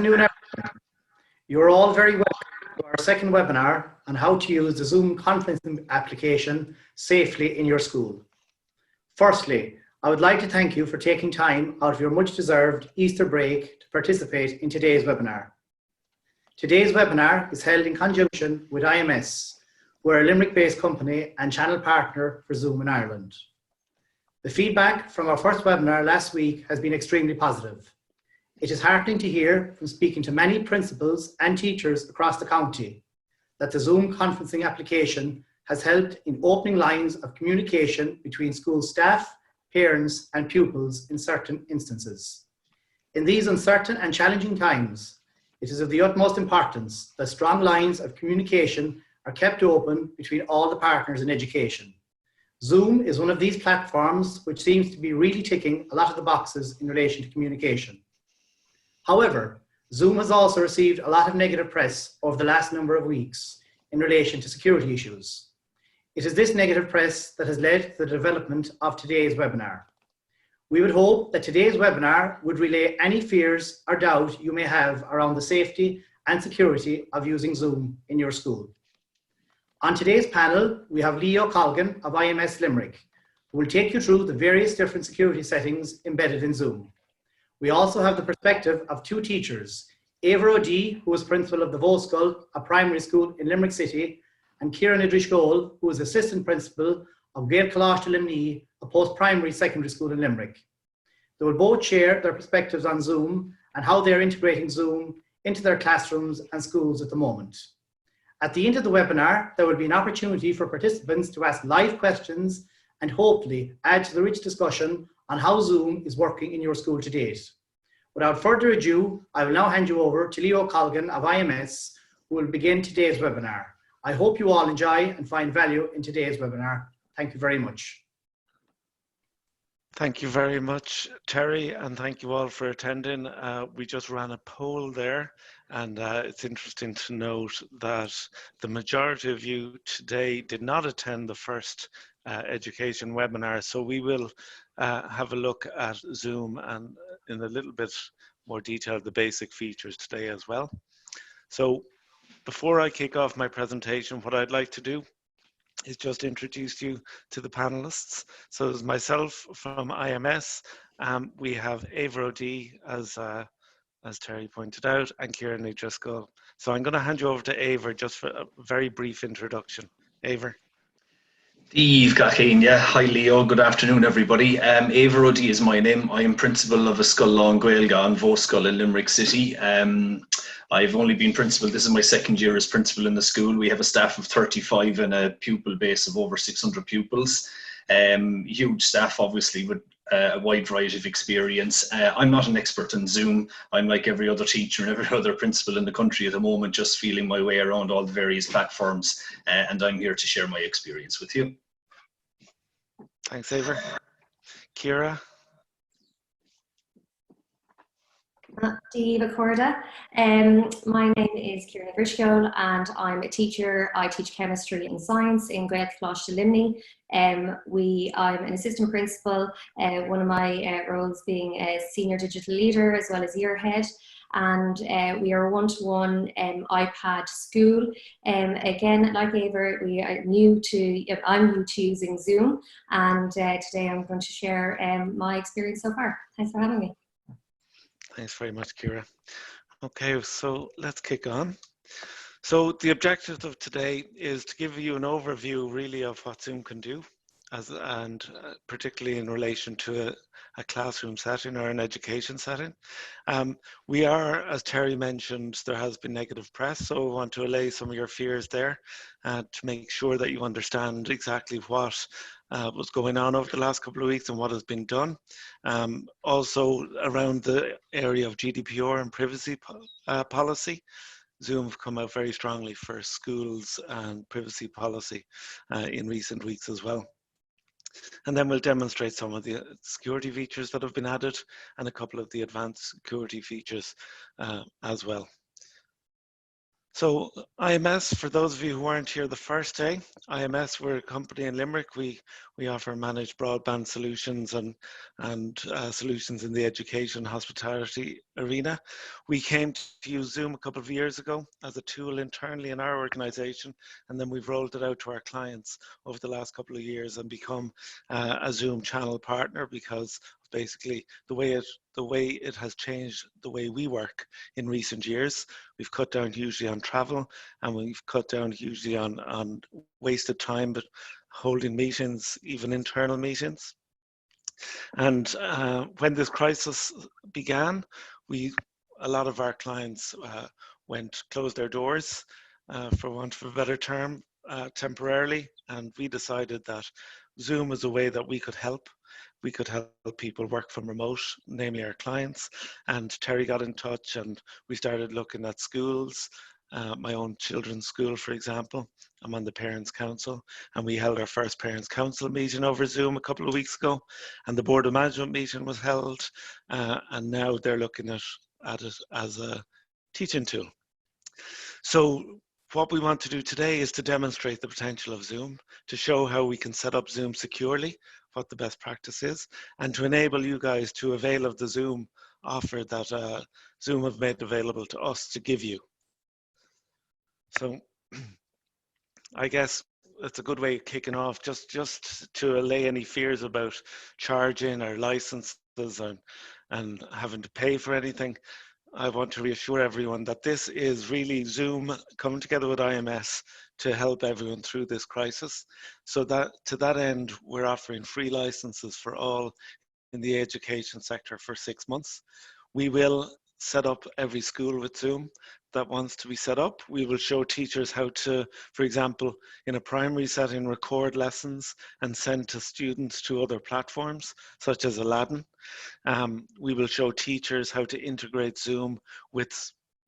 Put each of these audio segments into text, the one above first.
afternoon, everyone. You're all very welcome to our second webinar on how to use the Zoom conferencing application safely in your school. Firstly, I would like to thank you for taking time out of your much-deserved Easter break to participate in today's webinar. Today's webinar is held in conjunction with IMS, we're a Limerick-based company and channel partner for Zoom in Ireland. The feedback from our first webinar last week has been extremely positive. It is heartening to hear from speaking to many principals and teachers across the county that the Zoom conferencing application has helped in opening lines of communication between school staff, parents and pupils in certain instances. In these uncertain and challenging times, it is of the utmost importance that strong lines of communication are kept open between all the partners in education. Zoom is one of these platforms which seems to be really ticking a lot of the boxes in relation to communication. However, Zoom has also received a lot of negative press over the last number of weeks in relation to security issues. It is this negative press that has led to the development of today's webinar. We would hope that today's webinar would relay any fears or doubt you may have around the safety and security of using Zoom in your school. On today's panel, we have Leo Colgan of IMS Limerick, who will take you through the various different security settings embedded in Zoom. We also have the perspective of two teachers, Ava O'Dea, who is principal of the Voskull, a primary school in Limerick City, and Kieran Idrishgold, who is assistant principal of Gael Colosh Limni, a post-primary secondary school in Limerick. They will both share their perspectives on Zoom and how they're integrating Zoom into their classrooms and schools at the moment. At the end of the webinar, there will be an opportunity for participants to ask live questions and hopefully add to the rich discussion on how Zoom is working in your school to date. Without further ado, I will now hand you over to Leo Colgan of IMS, who will begin today's webinar. I hope you all enjoy and find value in today's webinar. Thank you very much. Thank you very much, Terry, and thank you all for attending. We just ran a poll there, and it's interesting to note that the majority of you today did not attend the first education webinar, so we will have a look at Zoom and in a little bit more detail the basic features today as well. So before I kick off my presentation, what I'd like to do is just introduce you to the panelists. So there's myself from IMS, we have Ava O'Dea, as Terry pointed out, and Kieran Idrishgold. So I'm going to hand you over to Ava just for a very brief introduction. Ava. Eve Gachin, yeah. Hi Leo, good afternoon everybody. Ava O'Dea is my name. I am principal of a Scoil Lawn Gaeilge in Voskull in Limerick City. I've only been principal, this is my second year as principal in the school. We have a staff of 35 and a pupil base of over 600 pupils. Huge staff obviously with a wide variety of experience. I'm not an expert in Zoom. I'm like every other teacher and every other principal in the country at the moment, just feeling my way around all the various platforms, and I'm here to share my experience with you. Thanks, Ava. Kira. Diva Corda. My name is Kieran Idrishgold and I'm a teacher. I teach chemistry and science in Gael Colosh Limni. I'm an assistant principal, one of my roles being a senior digital leader as well as year head. And we are a one-to-one iPad school. Again, like Ava, I'm new to using Zoom, and today I'm going to share my experience so far. Thanks for having me. Thanks very much, Kira. Okay, so let's kick on. So the objective of today is to give you an overview really of what Zoom can do, and particularly in relation to a classroom setting or an education setting. We are, as Terry mentioned, there has been negative press, so I want to allay some of your fears there to make sure that you understand exactly what was going on over the last couple of weeks and what has been done. Also around the area of GDPR and privacy policy, Zoom have come out very strongly for schools and privacy policy in recent weeks as well. And then we'll demonstrate some of the security features that have been added and a couple of the advanced security features as well. So IMS, for those of you who weren't here the first day, IMS, we're a company in Limerick. We offer managed broadband solutions and solutions in the education hospitality arena. We came to use Zoom a couple of years ago as a tool internally in our organization, and then we've rolled it out to our clients over the last couple of years and become a Zoom channel partner, because basically the way it has changed the way we work in recent years. We've cut down hugely on travel, and we've cut down hugely on wasted time, but holding meetings, even internal meetings. And when this crisis began, a lot of our clients closed their doors, for want of a better term, temporarily, and we decided that Zoom was a way that we could help. We could help people work from remote, namely our clients. And Terry got in touch, and we started looking at schools. My own children's school, for example. I'm on the Parents' Council, and we held our first Parents' Council meeting over Zoom a couple of weeks ago, and the Board of Management meeting was held, and now they're looking at it as a teaching tool. So what we want to do today is to demonstrate the potential of Zoom, to show how we can set up Zoom securely, what the best practice is, and to enable you guys to avail of the Zoom offer that Zoom have made available to us to give you. So I guess it's a good way of kicking off, just to allay any fears about charging or licenses and having to pay for anything. I want to reassure everyone that this is really Zoom coming together with IMS to help everyone through this crisis. So that to that end, we're offering free licenses for all in the education sector for 6 months. We will set up every school with Zoom that wants to be set up. We will show teachers how to, for example, in a primary setting, record lessons and send to students to other platforms, such as Aladdin. We will show teachers how to integrate Zoom with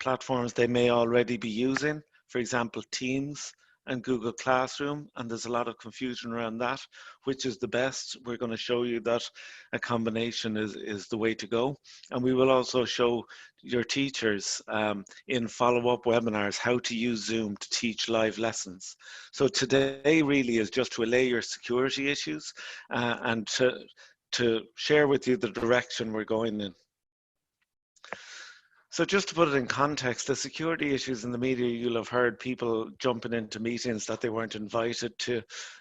platforms they may already be using, for example, Teams and Google Classroom, and there's a lot of confusion around that. Which is the best? We're going to show you that a combination is the way to go. And we will also show your teachers in follow-up webinars how to use Zoom to teach live lessons. So today really is just to allay your security issues and to share with you the direction we're going in. So just to put it in context, the security issues in the media, you'll have heard people jumping into meetings that they weren't invited to.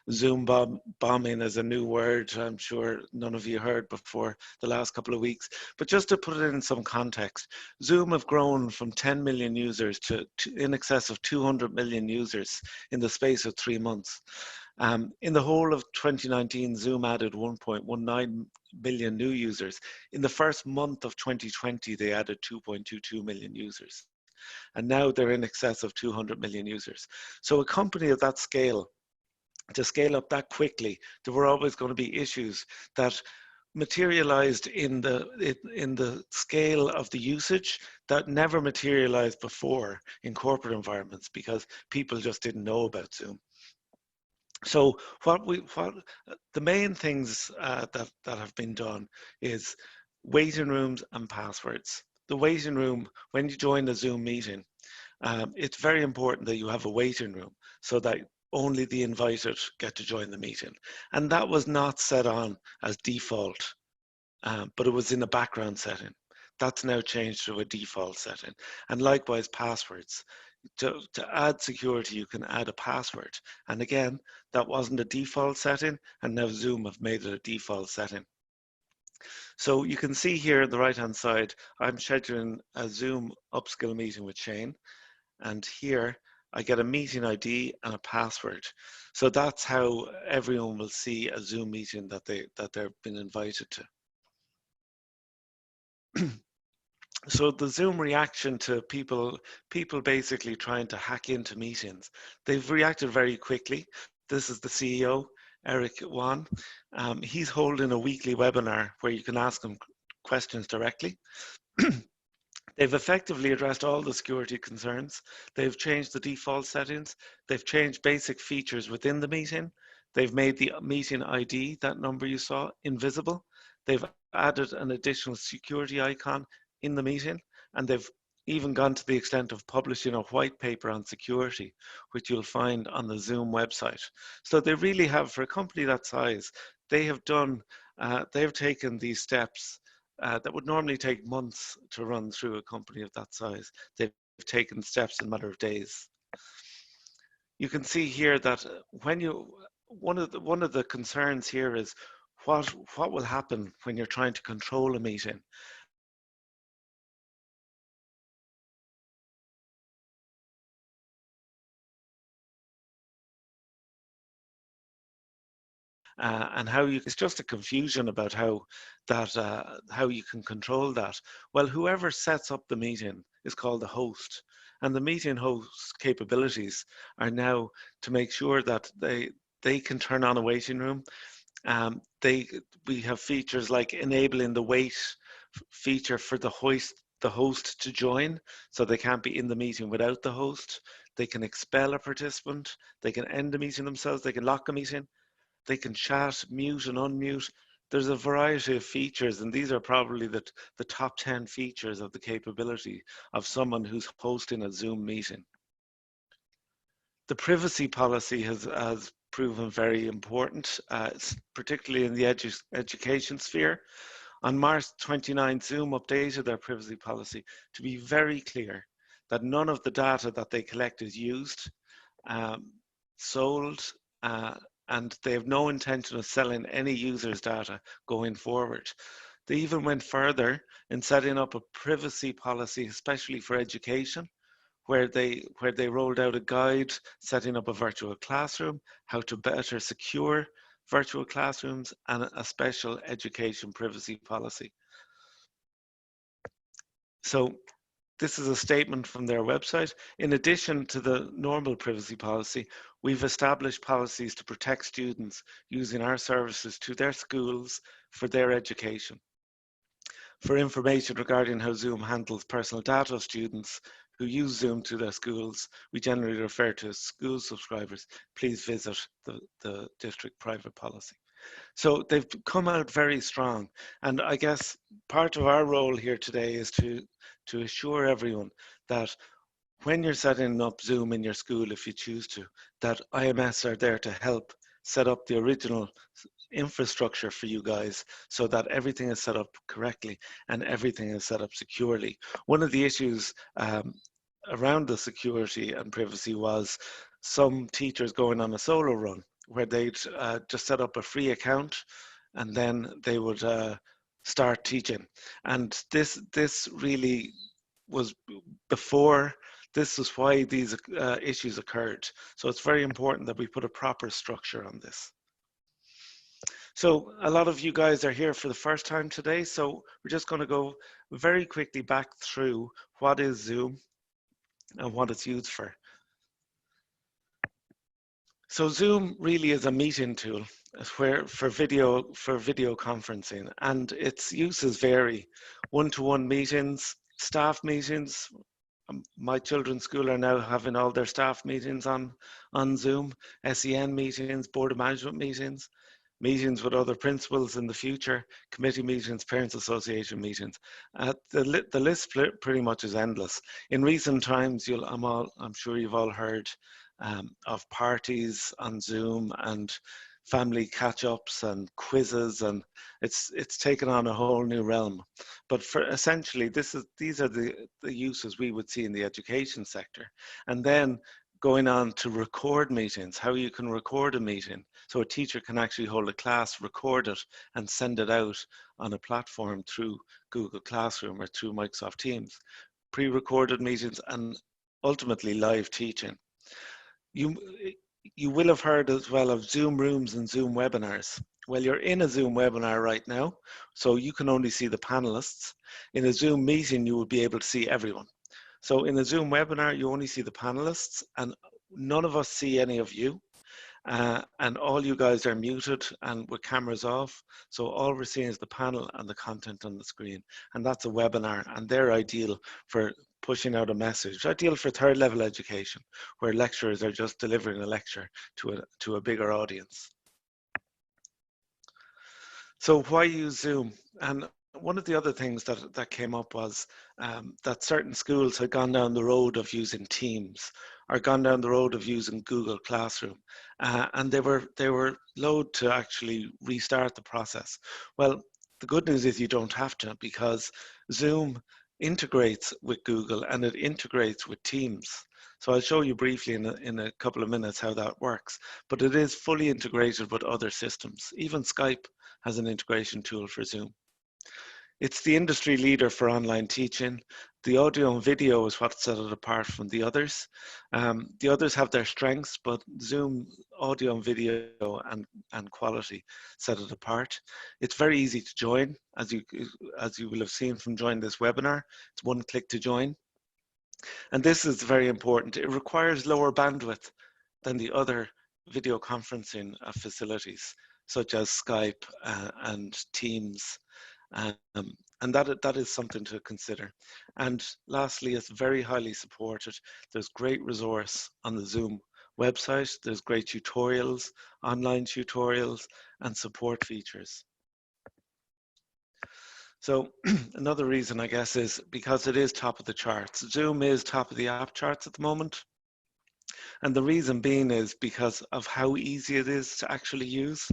Zoom bombing is a new word I'm sure none of you heard before the last couple of weeks. But just to put it in some context, Zoom have grown from 10 million users to in excess of 200 million users in the space of 3 months. In the whole of 2019, Zoom added 1.19 million new users. In the first month of 2020, they added 2.22 million users. And now they're in excess of 200 million users. So a company of that scale, to scale up that quickly, there were always going to be issues that materialized in the scale of the usage that never materialized before in corporate environments, because people just didn't know about Zoom. So the main things that have been done is waiting rooms and passwords. The waiting room, when you join a Zoom meeting, it's very important that you have a waiting room so that only the invited get to join the meeting. And that was not set on as default, but it was in a background setting. That's now changed to a default setting. And likewise, passwords. To add security, you can add a password. And again, that wasn't a default setting, and now Zoom have made it a default setting. So you can see here on the right-hand side, I'm scheduling a Zoom upskill meeting with Shane. And here I get a meeting ID and a password. So that's how everyone will see a Zoom meeting that they've been invited to. So the Zoom reaction to people basically trying to hack into meetings, they've reacted very quickly. This is the CEO, Eric Wan. He's holding a weekly webinar where you can ask him questions directly. They've effectively addressed all the security concerns. They've changed the default settings. They've changed basic features within the meeting. They've made the meeting ID, that number you saw, invisible. They've added an additional security icon in the meeting, and they've even gone to the extent of publishing a white paper on security, which you'll find on the Zoom website. So they really have, for a company that size, they have taken these steps that would normally take months to run through a company of that size. They've taken steps in a matter of days. You can see here that one of the concerns here is what will happen when you're trying to control a meeting. And it's just a confusion about how you can control that. Well, whoever sets up the meeting is called the host, and the meeting host capabilities are now to make sure that they can turn on a waiting room. We have features like enabling the wait feature for the host to join, so they can't be in the meeting without the host. They can expel a participant. They can end the meeting themselves. They can lock a meeting. They can chat, mute and unmute. There's a variety of features, and these are probably the top 10 features of the capability of someone who's hosting a Zoom meeting. The privacy policy has proven very important, particularly in the education sphere. On March 29, Zoom updated their privacy policy to be very clear that none of the data that they collect is used, sold, and they have no intention of selling any user's data going forward. They even went further in setting up a privacy policy, especially for education, where they rolled out a guide setting up a virtual classroom, how to better secure virtual classrooms, and a special education privacy policy. So this is a statement from their website. In addition to the normal privacy policy, we've established policies to protect students using our services to their schools for their education. For information regarding how Zoom handles personal data of students who use Zoom to their schools, we generally refer to as school subscribers. Please visit the district private policy. So they've come out very strong. And I guess part of our role here today is to assure everyone that when you're setting up Zoom in your school, if you choose to, that IMS are there to help set up the original infrastructure for you guys so that everything is set up correctly and everything is set up securely. One of the issues around the security and privacy was some teachers going on a solo run where they'd just set up a free account and then they would start teaching. And this really was before, this is why these issues occurred. So it's very important that we put a proper structure on this. So a lot of you guys are here for the first time today, so we're just going to go very quickly back through what is Zoom and what it's used for. So Zoom really is a meeting tool for video conferencing, and its uses vary. One-to-one meetings, staff meetings. My children's school are now having all their staff meetings on Zoom, SEN meetings, board of management meetings, meetings with other principals in the future, committee meetings, parents association meetings. The list pretty much is endless. In recent times, I'm sure you've all heard of parties on Zoom and family catch-ups and quizzes, and it's taken on a whole new realm. But for essentially, these are the uses we would see in the education sector. And then going on to record meetings, how you can record a meeting. So a teacher can actually hold a class, record it, and send it out on a platform through Google Classroom or through Microsoft Teams. Pre-recorded meetings and ultimately live teaching. You will have heard as well of Zoom rooms and Zoom webinars. Well, you're in a Zoom webinar right now, so you can only see the panelists. In a Zoom meeting, you will be able to see everyone. So in a Zoom webinar, you only see the panelists and none of us see any of you. And all you guys are muted and with cameras off. So all we're seeing is the panel and the content on the screen. And that's a webinar, and they're ideal for pushing out a message, ideal for third level education, where lecturers are just delivering a lecture to a bigger audience. So why use Zoom? And one of the other things that came up was that certain schools had gone down the road of using Teams or gone down the road of using Google Classroom, and they were loath to actually restart the process. Well, the good news is you don't have to, because Zoom integrates with Google and it integrates with Teams. So I'll show you briefly in a couple of minutes how that works, but it is fully integrated with other systems. Even Skype has an integration tool for Zoom. It's the industry leader for online teaching. The audio and video is what set it apart from the others. The others have their strengths, but Zoom audio and video and quality set it apart. It's very easy to join, as you will have seen from joining this webinar. It's one click to join. And this is very important. It requires lower bandwidth than the other video conferencing facilities, such as Skype and Teams. And that is something to consider. And lastly, it's very highly supported. There's great resource on the Zoom website. There's great tutorials, online tutorials, and support features. So another reason, I guess, is because it is top of the charts. Zoom is top of the app charts at the moment. And the reason being is because of how easy it is to actually use,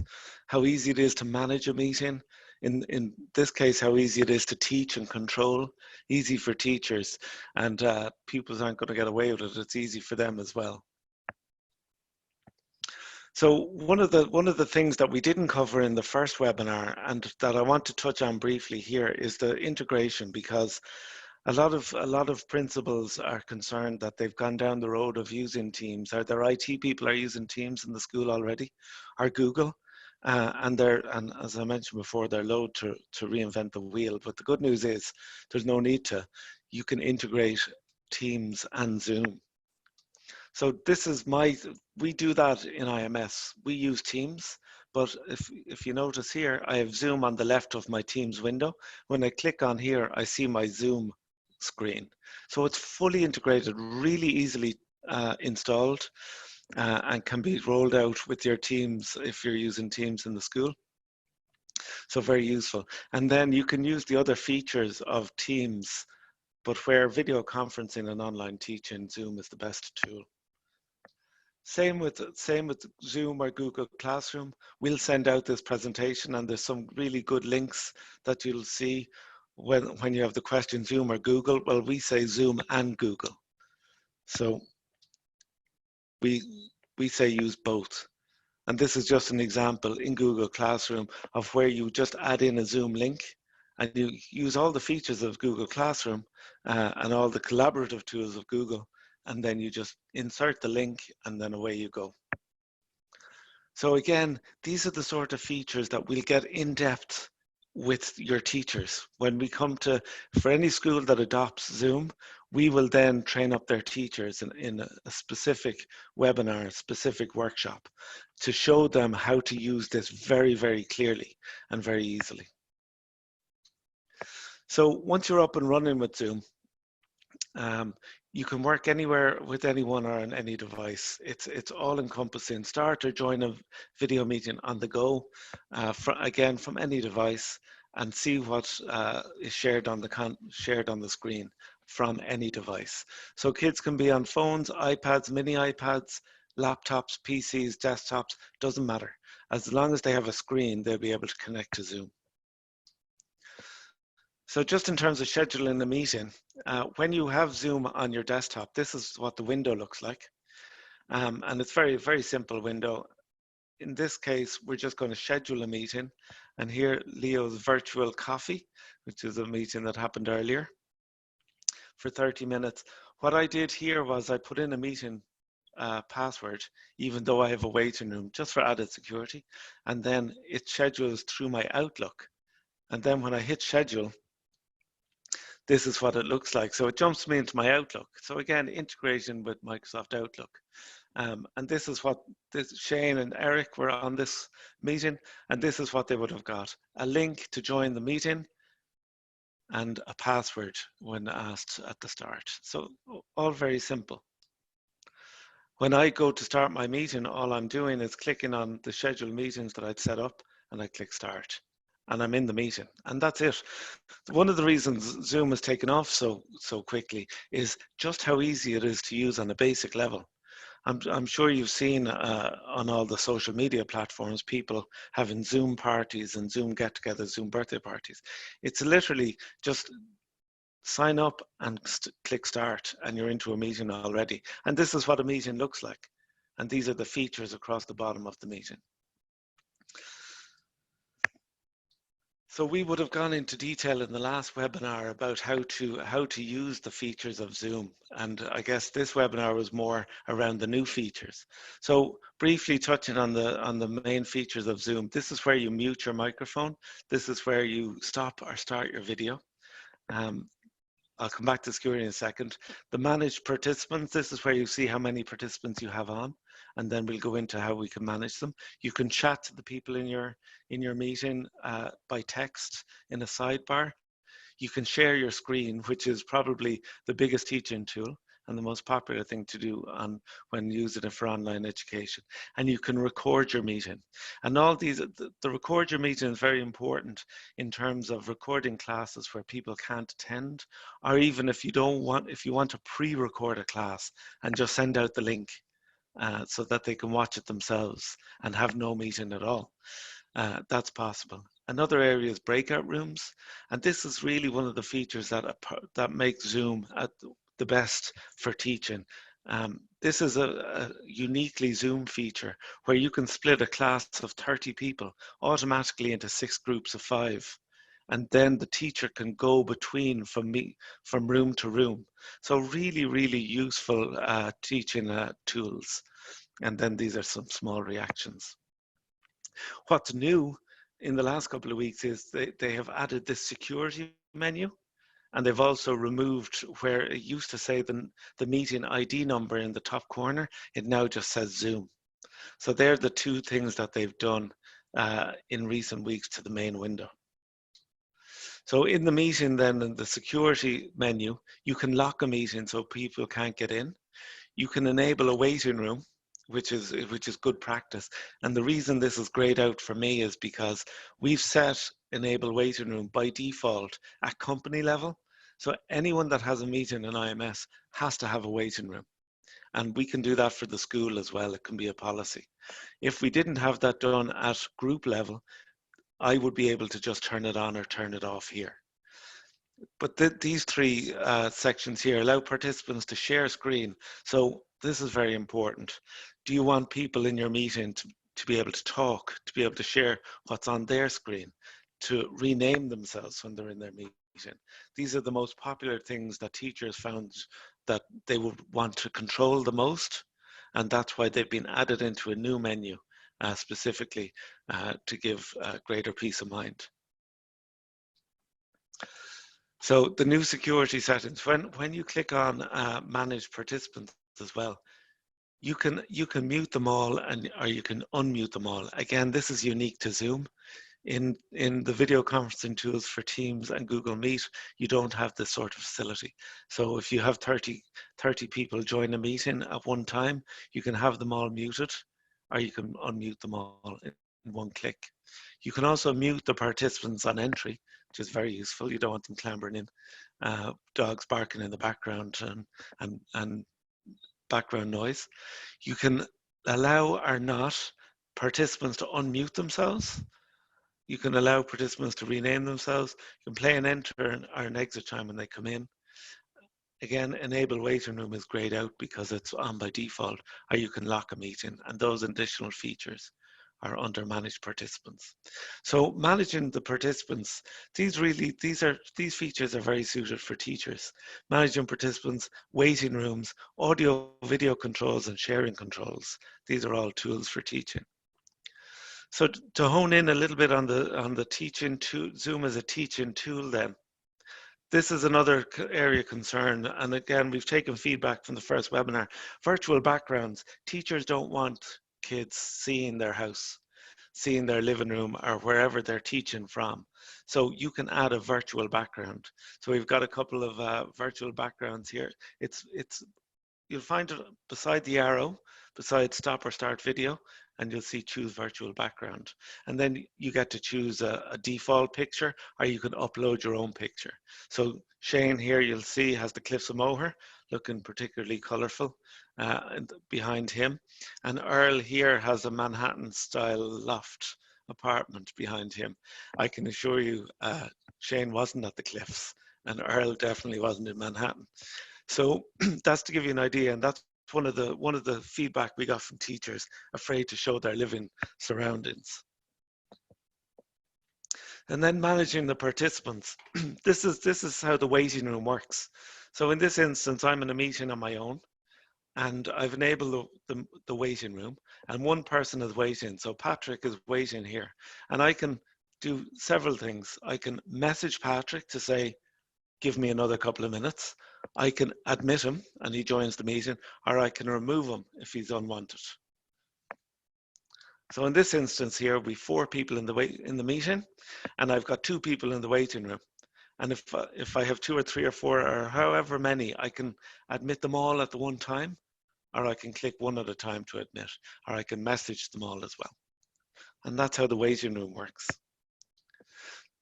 how easy it is to manage a meeting. In this case, how easy it is to teach and control, easy for teachers, and pupils aren't going to get away with it. It's easy for them as well. So one of the things that we didn't cover in the first webinar and that I want to touch on briefly here is the integration, because a lot of principals are concerned that they've gone down the road of using Teams, or their IT people are using Teams in the school already, or Google, and as I mentioned before, they're loath to reinvent the wheel. But the good news is there's no need to. You can integrate Teams and Zoom. So this is we do that in IMS. We use Teams, but if you notice here, I have Zoom on the left of my Teams window. When I click on here, I see my Zoom screen. So it's fully integrated, really easily installed, and can be rolled out with your Teams if you're using Teams in the school. So very useful. And then you can use the other features of Teams, but where video conferencing and online teaching, Zoom is the best tool. Same with Zoom or Google Classroom. We'll send out this presentation, and there's some really good links that you'll see when you have the question Zoom or Google. Well, we say Zoom and Google. So we say use both. And this is just an example in Google Classroom of where you just add in a Zoom link and you use all the features of Google Classroom and all the collaborative tools of Google, and then you just insert the link and then away you go. So again, these are the sort of features that we'll get in depth with your teachers. When we come to, for any school that adopts Zoom, we will then train up their teachers in a specific webinar, a specific workshop to show them how to use this very, very clearly and very easily. So once you're up and running with Zoom, you can work anywhere with anyone or on any device. It's all encompassing. Start or join a video meeting on the go, again from any device, and see what is shared on the screen from any device. So kids can be on phones, iPads, mini iPads, laptops, PCs, desktops, doesn't matter. As long as they have a screen, they'll be able to connect to Zoom. So just in terms of scheduling the meeting, when you have Zoom on your desktop, this is what the window looks like. And it's very, very simple window. In this case, we're just going to schedule a meeting. And here, Leo's virtual coffee, which is a meeting that happened earlier for 30 minutes. What I did here was I put in a meeting password, even though I have a waiting room, just for added security. And then it schedules through my Outlook. And then when I hit schedule, this is what it looks like. So it jumps me into my Outlook. So again, integration with Microsoft Outlook. And this is what Shane and Eric were on this meeting, and this is what they would have got: a link to join the meeting and a password when asked at the start. So all very simple. When I go to start my meeting, all I'm doing is clicking on the scheduled meetings that I'd set up, and I click start. and I'm in the meeting, and that's it. One of the reasons Zoom has taken off so quickly is just how easy it is to use on a basic level. I'm sure you've seen on all the social media platforms, people having Zoom parties and Zoom get-togethers, Zoom birthday parties. It's literally just sign up and click start, and you're into a meeting already. And this is what a meeting looks like. And these are the features across the bottom of the meeting. So we would have gone into detail in the last webinar about how to use the features of Zoom. And I guess this webinar was more around the new features. So briefly touching on the main features of Zoom, this is where you mute your microphone. This is where you stop or start your video. I'll come back to security in a second. The managed participants, this is where you see how many participants you have on, and then we'll go into how we can manage them. You can chat to the people in your meeting by text in a sidebar. You can share your screen, which is probably the biggest teaching tool and the most popular thing to do when using it for online education. And you can record your meeting. And all these, the record your meeting is very important in terms of recording classes where people can't attend, or even if you want to pre-record a class and just send out the link so that they can watch it themselves and have no meeting at all. That's possible. Another area is breakout rooms, and this is really one of the features that makes Zoom the best for teaching. This is a uniquely Zoom feature where you can split a class of 30 people automatically into 6 groups of 5, and then the teacher can go between from room to room. So really, really useful teaching tools. And then these are some small reactions. What's new in the last couple of weeks is they have added this security menu, and they've also removed where it used to say the meeting ID number in the top corner, it now just says Zoom. So they're the 2 things that they've done in recent weeks to the main window. So in the meeting then, in the security menu, you can lock a meeting so people can't get in. You can enable a waiting room, which is good practice. And the reason this is grayed out for me is because we've set enable waiting room by default at company level. So anyone that has a meeting in IMS has to have a waiting room. And we can do that for the school as well. It can be a policy. If we didn't have that done at group level, I would be able to just turn it on or turn it off here. But these 3 sections here allow participants to share screen. So this is very important. Do you want people in your meeting to be able to talk, to be able to share what's on their screen, to rename themselves when they're in their meeting? These are the most popular things that teachers found that they would want to control the most. And that's why they've been added into a new menu specifically to give greater peace of mind. So the new security settings, when you click on manage participants as well, you can mute them all or you can unmute them all. Again, this is unique to Zoom. In the video conferencing tools for Teams and Google Meet, you don't have this sort of facility. So if you have 30 people join a meeting at one time, you can have them all muted, or you can unmute them all in one click. You can also mute the participants on entry, which is very useful. You don't want them clambering in, dogs barking in the background and background noise. You can allow or not participants to unmute themselves. You can allow participants to rename themselves. You can play an enter or an exit time when they come in. Again, enable waiting room is grayed out because it's on by default, or you can lock a meeting, and those additional features are under managed participants. So managing the participants, these features are very suited for teachers. Managing participants, waiting rooms, audio video controls and sharing controls. These are all tools for teaching. So to hone in a little bit on the teaching tool, Zoom as a teaching tool then. This is another area of concern, and again, we've taken feedback from the first webinar. Virtual backgrounds. Teachers don't want kids seeing their house, seeing their living room, or wherever they're teaching from. So you can add a virtual background. So we've got a couple of virtual backgrounds here. You'll find it beside the arrow, beside stop or start video. and you'll see choose virtual background. And then you get to choose a default picture, or you can upload your own picture. So Shane here, you'll see, has the Cliffs of Moher, looking particularly colourful behind him. And Earl here has a Manhattan style loft apartment behind him. I can assure you, Shane wasn't at the Cliffs, and Earl definitely wasn't in Manhattan. So that's to give you an idea, and that's one of the feedback we got from teachers afraid to show their living surroundings. And then managing the participants. This is how the waiting room works. So in this instance, I'm in a meeting on my own, and I've enabled the waiting room, and one person is waiting. So Patrick is waiting here, and I can do several things. I can message Patrick to say, give me another couple of minutes. I can admit him and he joins the meeting, or I can remove him if he's unwanted. So in this instance here, we've 4 people in the meeting, and I've got 2 people in the waiting room. And if I have 2 or 3 or 4 or however many, I can admit them all at the one time, or I can click one at a time to admit, or I can message them all as well. And that's how the waiting room works.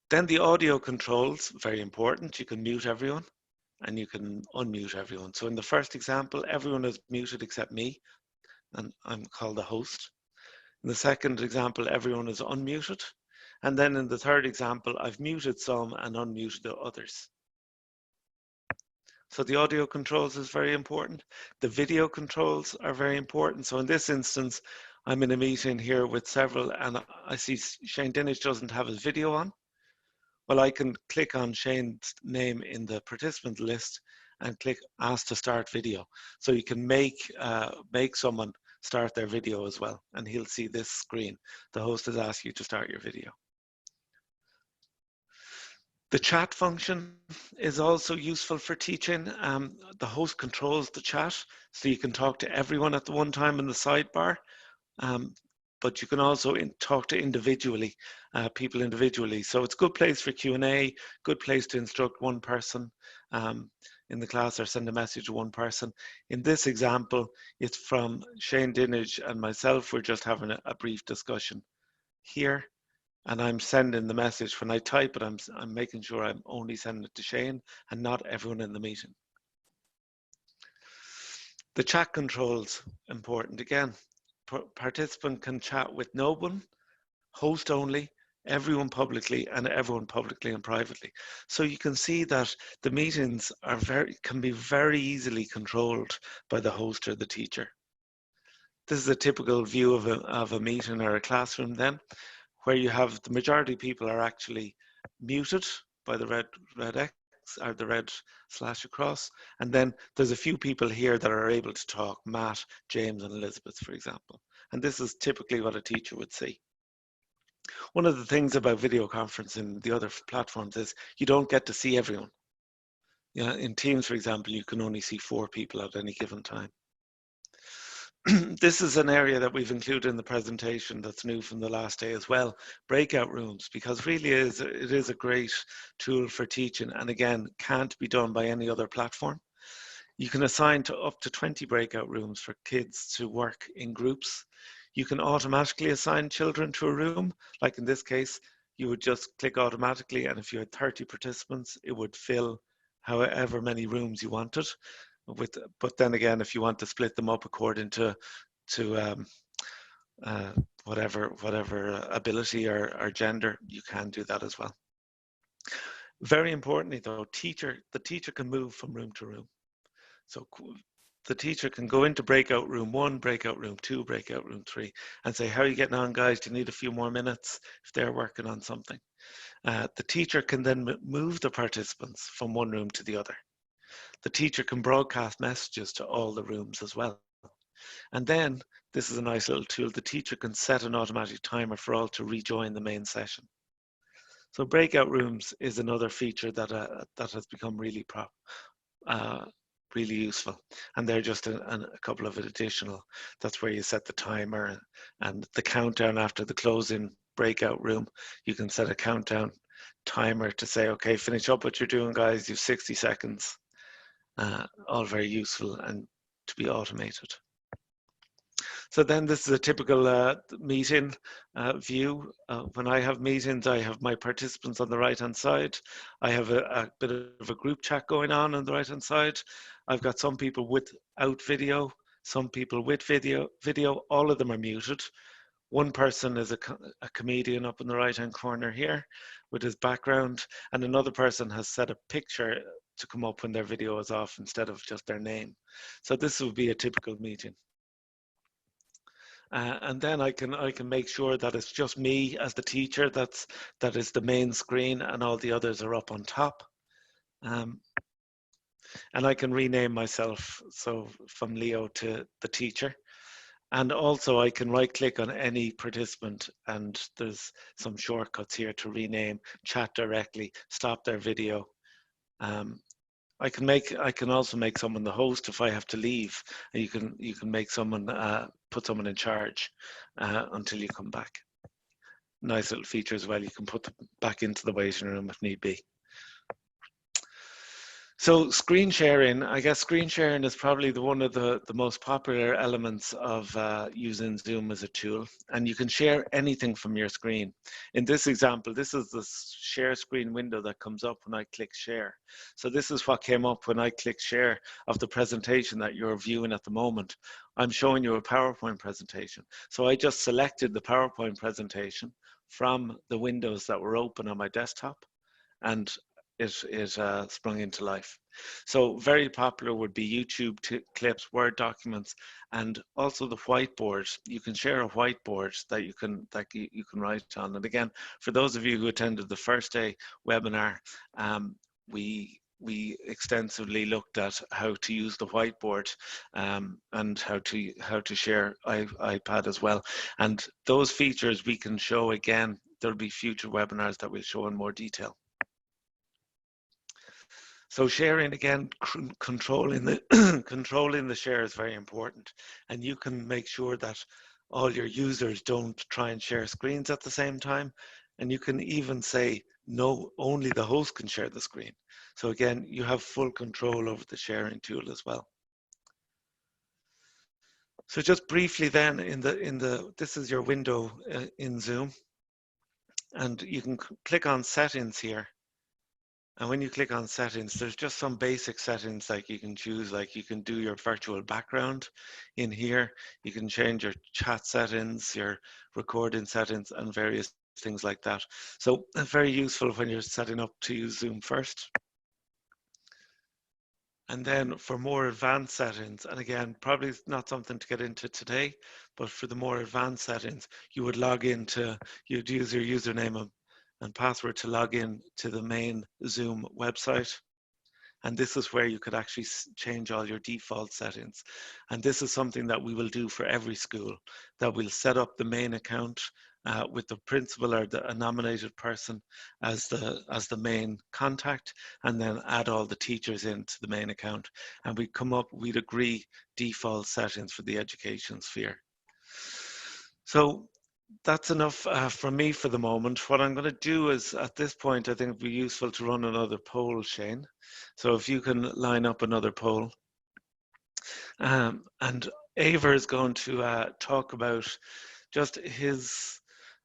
Then the audio controls, very important. You can mute everyone and you can unmute everyone. So in the first example, everyone is muted except me, and I'm called the host. In the second example, everyone is unmuted. And then in the third example, I've muted some and unmuted the others. So the audio controls is very important. The video controls are very important. So in this instance, I'm in a meeting here with several, and I see Shane Dinich doesn't have his video on. Well, I can click on Shane's name in the participant list and click ask to start video. So you can make someone start their video as well, and he'll see this screen. The host has asked you to start your video. The chat function is also useful for teaching. The host controls the chat, so you can talk to everyone at the one time in the sidebar. But you can also talk to people individually. So it's a good place for Q&A, good place to instruct one person in the class or send a message to one person. In this example, it's from Shane Dinich and myself. We're just having a brief discussion here, and I'm sending the message. When I type it, I'm making sure I'm only sending it to Shane and not everyone in the meeting. The chat controls, important again. Participant can chat with no one, host only, everyone publicly, and everyone publicly and privately. So you can see that the meetings can be very easily controlled by the host or the teacher. This is a typical view of a meeting or a classroom then, where you have the majority of people are actually muted by the red X or the red slash across, and then there's a few people here that are able to talk, Matt, James and Elizabeth, for example. And this is typically what a teacher would see. One of the things about video conferencing, the other platforms, is you don't get to see everyone. In Teams, for example, you can only see 4 people at any given time. This is an area that we've included in the presentation that's new from the last day as well, breakout rooms, because really it is a great tool for teaching, and again, can't be done by any other platform. You can assign to up to 20 breakout rooms for kids to work in groups. You can automatically assign children to a room. Like in this case, you would just click automatically, and if you had 30 participants, it would fill however many rooms you wanted. But then again, if you want to split them up according to whatever ability or gender, you can do that as well. Very importantly though, the teacher can move from room to room. So the teacher can go into breakout room 1, breakout room 2, breakout room 3, and say, how are you getting on, guys? Do you need a few more minutes if they're working on something? The teacher can then move the participants from one room to the other. The teacher can broadcast messages to all the rooms as well. And then, this is a nice little tool, the teacher can set an automatic timer for all to rejoin the main session. So breakout rooms is another feature that has become really useful. And they're just a couple of additional. That's where you set the timer and the countdown after the closing breakout room. You can set a countdown timer to say, okay, finish up what you're doing, guys. You have 60 seconds. All very useful and to be automated. So then this is a typical meeting view. When I have meetings, I have my participants on the right-hand side. I have a bit of a group chat going on the right-hand side. I've got some people without video, some people with video. All of them are muted. One person is a comedian up in the right-hand corner here with his background, and another person has set a picture to come up when their video is off instead of just their name. So this would be a typical meeting. And then I can make sure that it's just me as the teacher that is the main screen, and all the others are up on top. And I can rename myself, so from Leo to the teacher. And also I can right click on any participant, and there's some shortcuts here to rename, chat directly, stop their video. I can also make someone the host if I have to leave. You can make someone, put someone in charge until you come back. Nice little feature as well. You can put them back into the waiting room if need be. So screen sharing, I guess screen sharing is probably one of the most popular elements of using Zoom as a tool. And you can share anything from your screen. In this example, this is the share screen window that comes up when I click share. So this is what came up when I click share of the presentation that you're viewing at the moment. I'm showing you a PowerPoint presentation. So I just selected the PowerPoint presentation from the windows that were open on my desktop, and it sprung into life. So very popular would be YouTube clips, Word documents, and also the whiteboard. You can share a whiteboard that you can write on. And again, for those of you who attended the first day webinar, we extensively looked at how to use the whiteboard and how to share iPad as well. And those features we can show again. There'll be future webinars that we'll show in more detail. So sharing, again, controlling the share is very important, and you can make sure that all your users don't try and share screens at the same time, and you can even say no, only the host can share the screen. So again, you have full control over the sharing tool as well. So just briefly then, this is your window in Zoom, and you can click on settings here. And when you click on settings, there's just some basic settings like you can choose, like you can do your virtual background in here. You can change your chat settings, your recording settings, and various things like that. So very useful when you're setting up to use Zoom first. And then for more advanced settings, and again, probably not something to get into today, but for the more advanced settings, you would log into, you'd use your username and password to log in to the main Zoom website. And this is where you could actually change all your default settings. And this is something that we will do for every school, that we'll set up the main account with the principal or a nominated person as the main contact, and then add all the teachers into the main account. And we'd agree default settings for the education sphere. So that's enough from me for the moment. What I'm going to do is, at this point, I think it'd be useful to run another poll, Shane. So if you can line up another poll. And Ava is going to talk about just his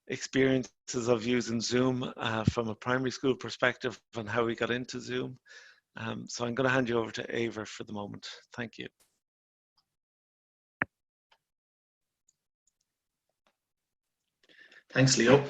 experiences of using Zoom from a primary school perspective and how he got into Zoom. So I'm going to hand you over to Ava for the moment. Thank you. Thanks, Leo.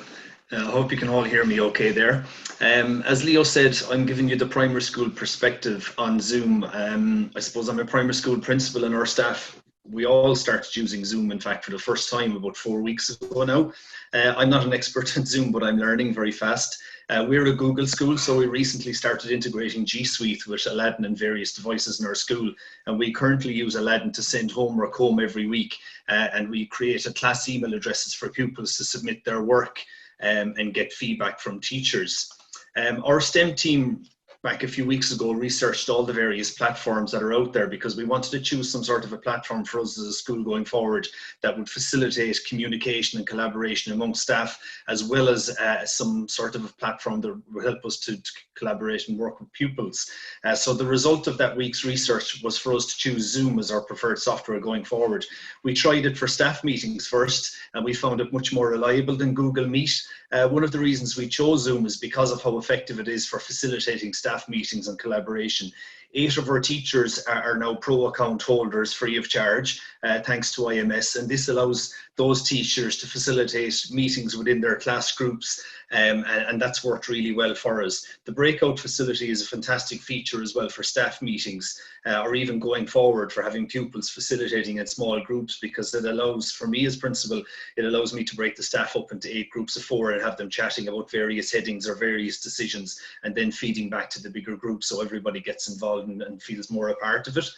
I hope you can all hear me okay there. As Leo said, I'm giving you the primary school perspective on Zoom. I suppose I'm a primary school principal, and our staff, we all started using Zoom, in fact, for the first time about 4 weeks ago now. I'm not an expert at Zoom, but I'm learning very fast. We're a Google school, so we recently started integrating G Suite with Aladdin and various devices in our school. And we currently use Aladdin to send homework home every week. And we created class email addresses for pupils to submit their work and get feedback from teachers. Our STEM team back a few weeks ago, researched all the various platforms that are out there, because we wanted to choose some sort of a platform for us as a school going forward that would facilitate communication and collaboration among staff, as well as some sort of a platform that will help us to collaborate and work with pupils. So the result of that week's research was for us to choose Zoom as our preferred software going forward. We tried it for staff meetings first, and we found it much more reliable than Google Meet. One of the reasons we chose Zoom is because of how effective it is for facilitating staff meetings and collaboration. 8 of our teachers are now pro account holders free of charge, thanks to IMS, and this allows those teachers to facilitate meetings within their class groups, and that's worked really well for us. The breakout facility is a fantastic feature as well for staff meetings, or even going forward for having pupils facilitating in small groups, because it allows, for me as principal, it allows me to break the staff up into 8 groups of 4 and have them chatting about various headings or various decisions, and then feeding back to the bigger group so everybody gets involved and feels more a part of it.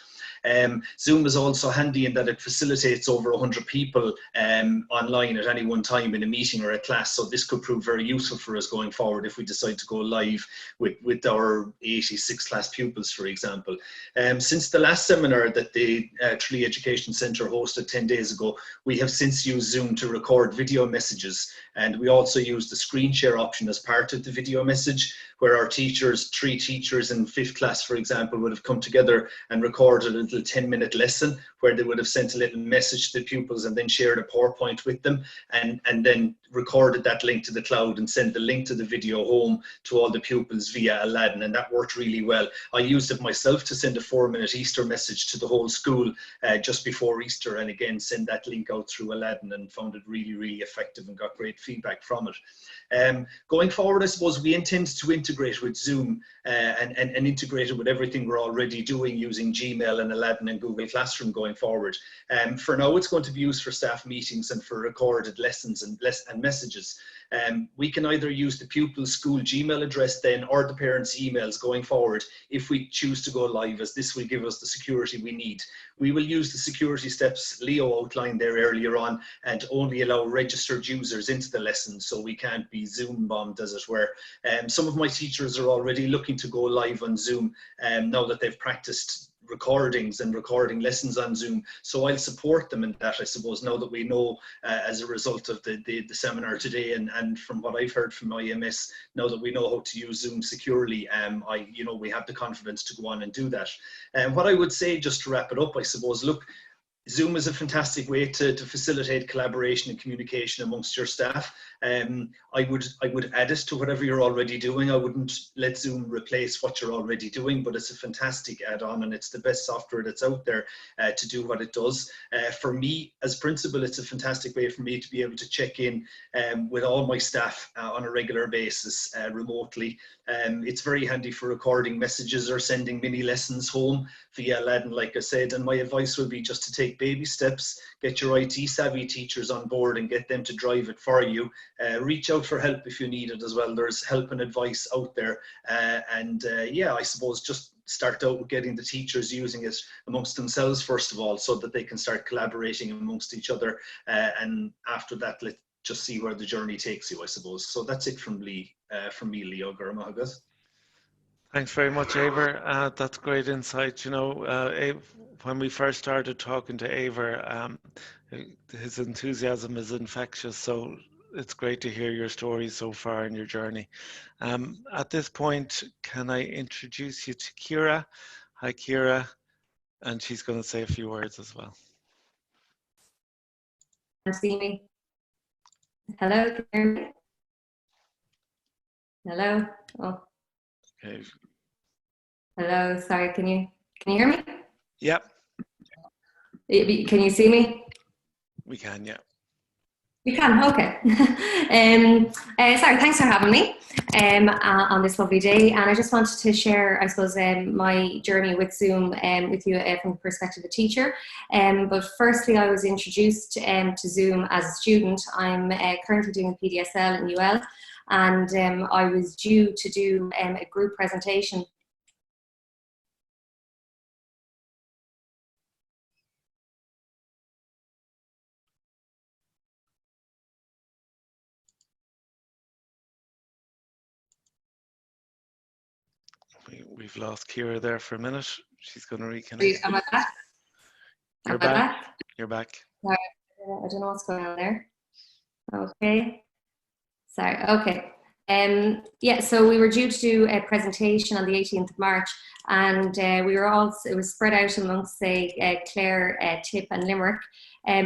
Zoom is also handy in that it facilitates over 100 people online at any one time in a meeting or a class, so this could prove very useful for us going forward if we decide to go live with our 86 class pupils, for example. Since the last seminar that the Tralee Education Centre hosted 10 days ago, we have since used Zoom to record video messages, and we also used the screen share option as part of the video message, where our teachers, 3 teachers in 5th class, for example, would have come together and recorded a little 10-minute lesson where they would have sent a little message to the pupils and then shared a PowerPoint with them, and then recorded that link to the cloud and sent the link to the video home to all the pupils via Aladdin, and that worked really well. I used it myself to send a 4-minute Easter message to the whole school just before Easter, and again send that link out through Aladdin, and found it really, really effective and got great feedback from it. Going forward, I suppose we intend to integrate with Zoom and integrate it with everything we're already doing using Gmail and Aladdin and Google Classroom going forward. For now, it's going to be used for staff meetings and for recorded lessons and messages. We can either use the pupil's school Gmail address then, or the parents' emails going forward if we choose to go live, as this will give us the security we need. We will use the security steps Leo outlined there earlier on, and only allow registered users into the lesson, so we can't be Zoom bombed, as it were. Some of my teachers are already looking to go live on Zoom now that they've practiced recordings and recording lessons on Zoom, so I'll support them in that, I suppose, now that we know as a result of the seminar today, and from what I've heard from IMS, now that we know how to use Zoom securely, we have the confidence to go on and do that. And what I would say, just to wrap it up, I suppose, look, Zoom is a fantastic way to facilitate collaboration and communication amongst your staff. I would add it to whatever you're already doing. I wouldn't let Zoom replace what you're already doing, but it's a fantastic add-on, and it's the best software that's out there to do what it does. For me as principal, it's a fantastic way for me to be able to check in with all my staff on a regular basis remotely. It's very handy for recording messages or sending mini lessons home via Aladdin, like I said, and my advice would be just to take baby steps, get your IT savvy teachers on board and get them to drive it for you. Reach out for help if you need it as well. There's help and advice out there, yeah, I suppose just start out with getting the teachers using it amongst themselves first of all, so that they can start collaborating amongst each other, and after that let's just see where the journey takes you, I suppose. So that's it from me, Leo Gurmahagas. Thanks very much, Aver. That's great insight. You know, when we first started talking to Aver, his enthusiasm is infectious. So it's great to hear your story so far in your journey. At this point, can I introduce you to Kira? Hi, Kira. And she's going to say a few words as well. See me? Hello, can you hear me? Hello? Oh. Okay. Hello, sorry, can you hear me? Yep. Can you see me? We can, yeah. You can, okay. Sorry, thanks for having me on this lovely day. And I just wanted to share, I suppose, my journey with Zoom with you from the perspective of a teacher. But firstly, I was introduced to Zoom as a student. I'm currently doing a PDSL in UL, and I was due to do a group presentation. We've lost Kira there for a minute. She's going to reconnect. Am I back? You're Am I back. back? You're back. Sorry, I don't know what's going on there. Okay. Sorry. Okay. Yeah, so we were due to do a presentation on the 18th of March, and we were all, it was spread out amongst, say, Clare, Tip and Limerick.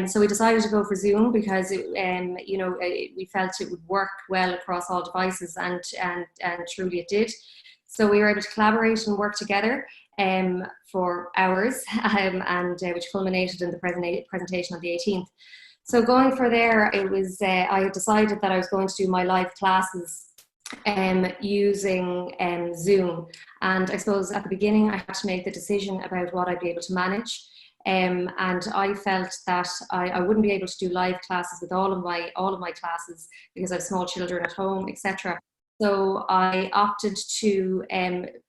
So we decided to go for Zoom because, you know, we felt it would work well across all devices, and truly it did. So we were able to collaborate and work together for hours, and which culminated in the presentation on the 18th. So going for there, it was, I had decided that I was going to do my live classes using Zoom. And I suppose at the beginning, I had to make the decision about what I'd be able to manage. And I felt that I wouldn't be able to do live classes with all of my classes because I have small children at home, etc. So I opted to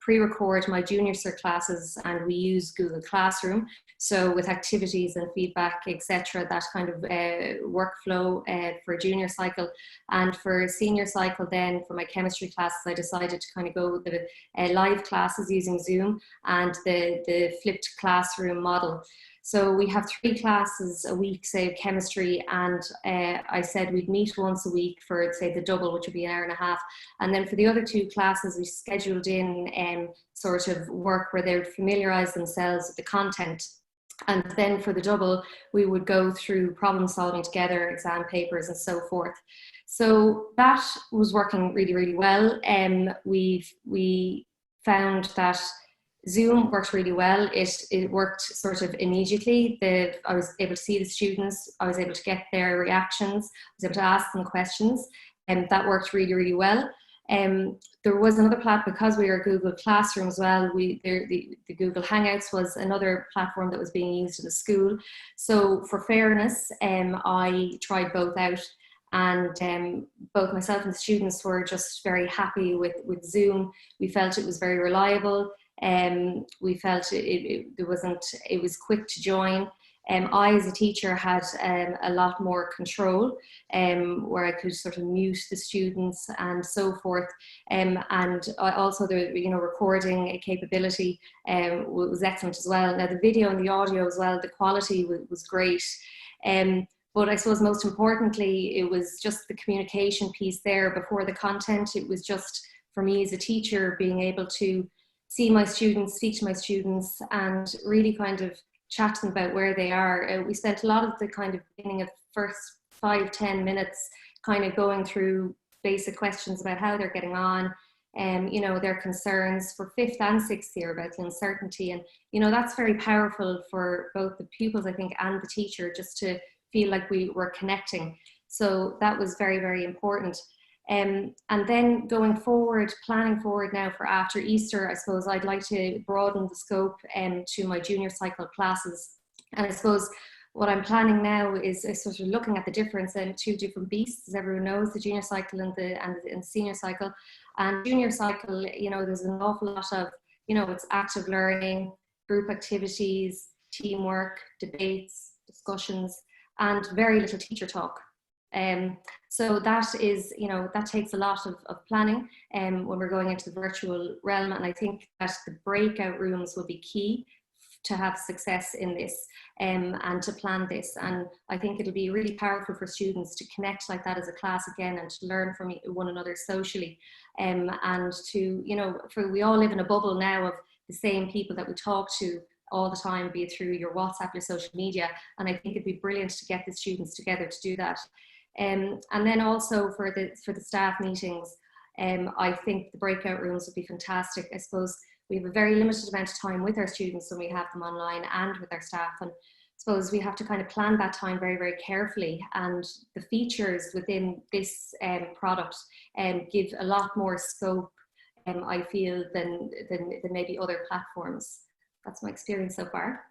pre-record my junior cert classes, and we use Google Classroom. So with activities and feedback, etc., that kind of workflow for junior cycle. And for senior cycle then, for my chemistry classes, I decided to kind of go with the live classes using Zoom and the flipped classroom model. So we have 3 classes a week, say chemistry, and I said we'd meet once a week for, say, the double, which would be an hour and a half. And then for the other 2 classes, we scheduled in sort of work where they would familiarise themselves with the content. And then for the double, we would go through problem solving together, exam papers and so forth. So that was working really, really well. We found that Zoom worked really well. It worked sort of immediately. I was able to see the students. I was able to get their reactions. I was able to ask them questions, and that worked really, really well. There was another platform, because we are Google Classroom as well, the Google Hangouts was another platform that was being used in the school. So for fairness, I tried both out, and both myself and the students were just very happy with Zoom. We felt it was very reliable. We felt it was quick to join. I, as a teacher, had a lot more control, where I could sort of mute the students and so forth. And also the recording capability was excellent as well. Now the video and the audio as well, the quality was great. But I suppose most importantly, it was just the communication piece there before the content. It was just, for me as a teacher, being able to see my students, speak to my students, and really kind of chat to them about where they are. We spent a lot of the kind of beginning of first 5-10 minutes kind of going through basic questions about how they're getting on, and their concerns for 5th and 6th year about the uncertainty. And that's very powerful for both the pupils, I think, and the teacher, just to feel like we were connecting. So that was very, very important. And then going forward, planning forward now for after Easter, I suppose I'd like to broaden the scope to my junior cycle classes. And I suppose what I'm planning now is sort of looking at the difference in 2 different beasts, as everyone knows, the junior cycle and the senior cycle. And junior cycle, there's an awful lot of, it's active learning, group activities, teamwork, debates, discussions, and very little teacher talk. So that is, that takes a lot of planning when we're going into the virtual realm. And I think that the breakout rooms will be key to have success in this and to plan this. And I think it'll be really powerful for students to connect like that as a class again, and to learn from one another socially. And to, we all live in a bubble now of the same people that we talk to all the time, be it through your WhatsApp, your social media. And I think it'd be brilliant to get the students together to do that. And then also for the staff meetings, I think the breakout rooms would be fantastic. I suppose we have a very limited amount of time with our students when we have them online and with our staff. And I suppose we have to kind of plan that time very, very carefully. And the features within this product give a lot more scope, I feel, than maybe other platforms. That's my experience so far.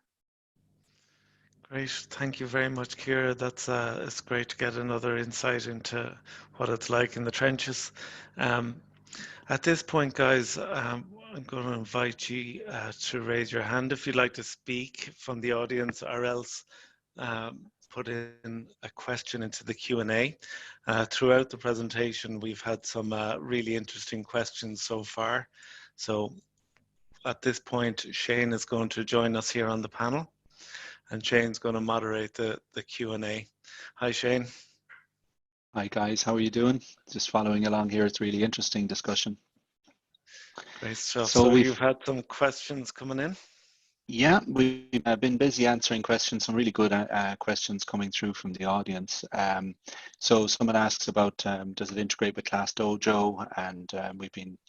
Great, thank you very much, Kira. That's it's great to get another insight into what it's like in the trenches. At this point, guys, I'm going to invite you to raise your hand if you'd like to speak from the audience, or else put in a question into the Q&A. Throughout the presentation, we've had some really interesting questions so far. So at this point, Shane is going to join us here on the panel, and Shane's going to moderate the Q&A. Hi, Shane. Hi guys, how are you doing? Just following along here. It's really interesting discussion. Great stuff. So So you've had some questions coming in? Yeah, we've been busy answering questions, some really good questions coming through from the audience. So someone asks about, does it integrate with Class Dojo? And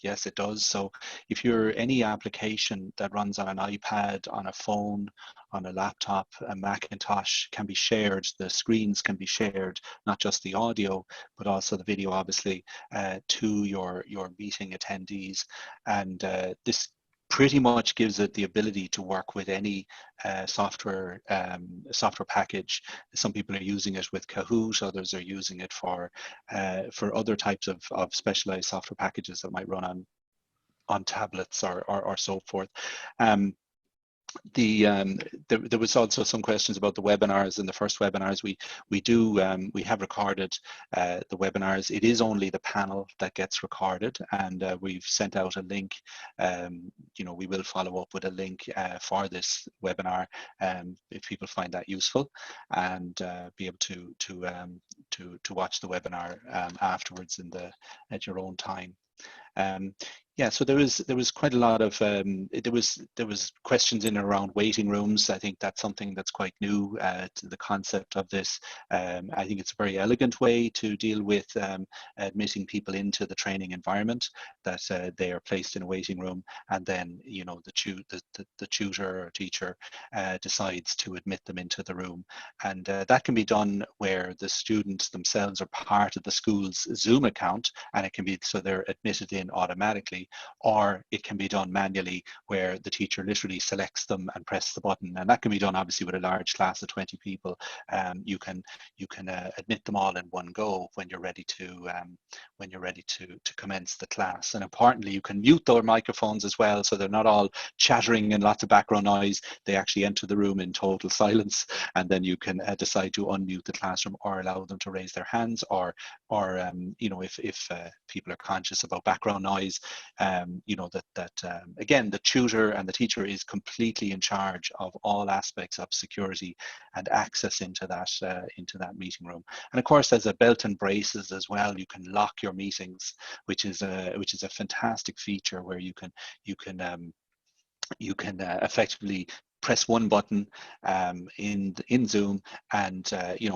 yes, it does. So if you're any application that runs on an iPad, on a phone, on a laptop, a Macintosh, can be shared. The screens can be shared, not just the audio, but also the video, obviously, to your meeting attendees. And this pretty much gives it the ability to work with any software package. Some people are using it with Kahoot, others are using it for other types of specialized software packages that might run on tablets or so forth. There was also some questions about the webinars. In the first webinars, we have recorded the webinars. It is only the panel that gets recorded, and we've sent out a link. We will follow up with a link for this webinar if people find that useful, and be able to watch the webinar afterwards at your own time. Yeah, so there was quite a lot of there was questions in and around waiting rooms. I think that's something that's quite new to the concept of this. I think it's a very elegant way to deal with admitting people into the training environment, that they are placed in a waiting room, and then the tutor or teacher decides to admit them into the room, and that can be done where the students themselves are part of the school's Zoom account, and it can be so they're admitted in automatically, or it can be done manually where the teacher literally selects them and presses the button, and that can be done obviously with a large class of 20 people. You can admit them all in one go when you're ready to commence the class. And importantly, you can mute their microphones as well, so they're not all chattering and lots of background noise. They actually enter the room in total silence, and then you can decide to unmute the classroom or allow them to raise their hands, or if people are conscious about background noise, again, the tutor and the teacher is completely in charge of all aspects of security and access into that meeting room. And of course, there's a belt and braces as well. You can lock your meetings, which is a fantastic feature where you can effectively press one button in Zoom, and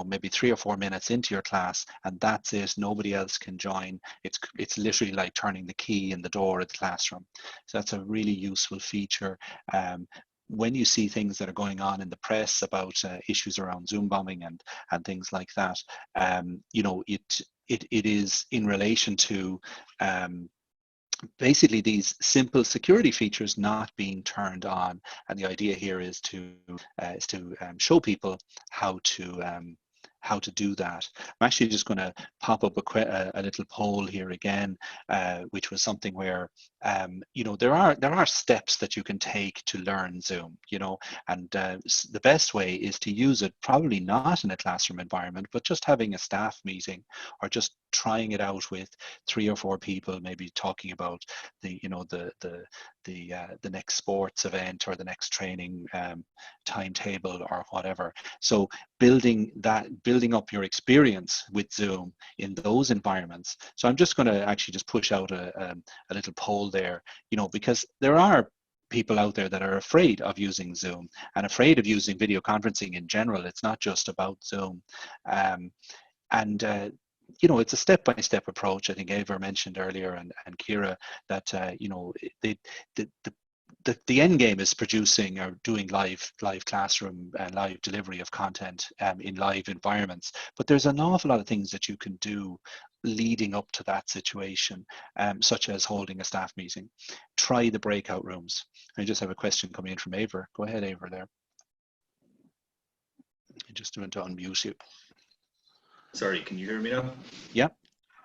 maybe 3 or 4 minutes into your class, and that's it. Nobody else can join. It's literally like turning the key in the door of the classroom. So that's a really useful feature. When you see things that are going on in the press about issues around Zoom bombing and things like that, it is in relation to basically these simple security features not being turned on, and the idea here is to show people how to do that. I'm actually just going to pop up a little poll here again, which was something where there are steps that you can take to learn Zoom, and the best way is to use it probably not in a classroom environment, but just having a staff meeting, or just trying it out with 3 or 4 people, maybe talking about the next sports event or the next training timetable or whatever. So building up your experience with Zoom in those environments. So I'm just going to actually just push out a little poll there, because there are people out there that are afraid of using Zoom and afraid of using video conferencing in general. It's not just about Zoom. It's a step-by-step approach. I think Ava mentioned earlier, and Kira, that the end game is producing or doing live classroom and live delivery of content in live environments. But there's an awful lot of things that you can do leading up to that situation, such as holding a staff meeting. Try the breakout rooms. I just have a question coming in from Ava. Go ahead, Ava, there. I'm just doing to unmute you. Sorry, can you hear me now? Yeah,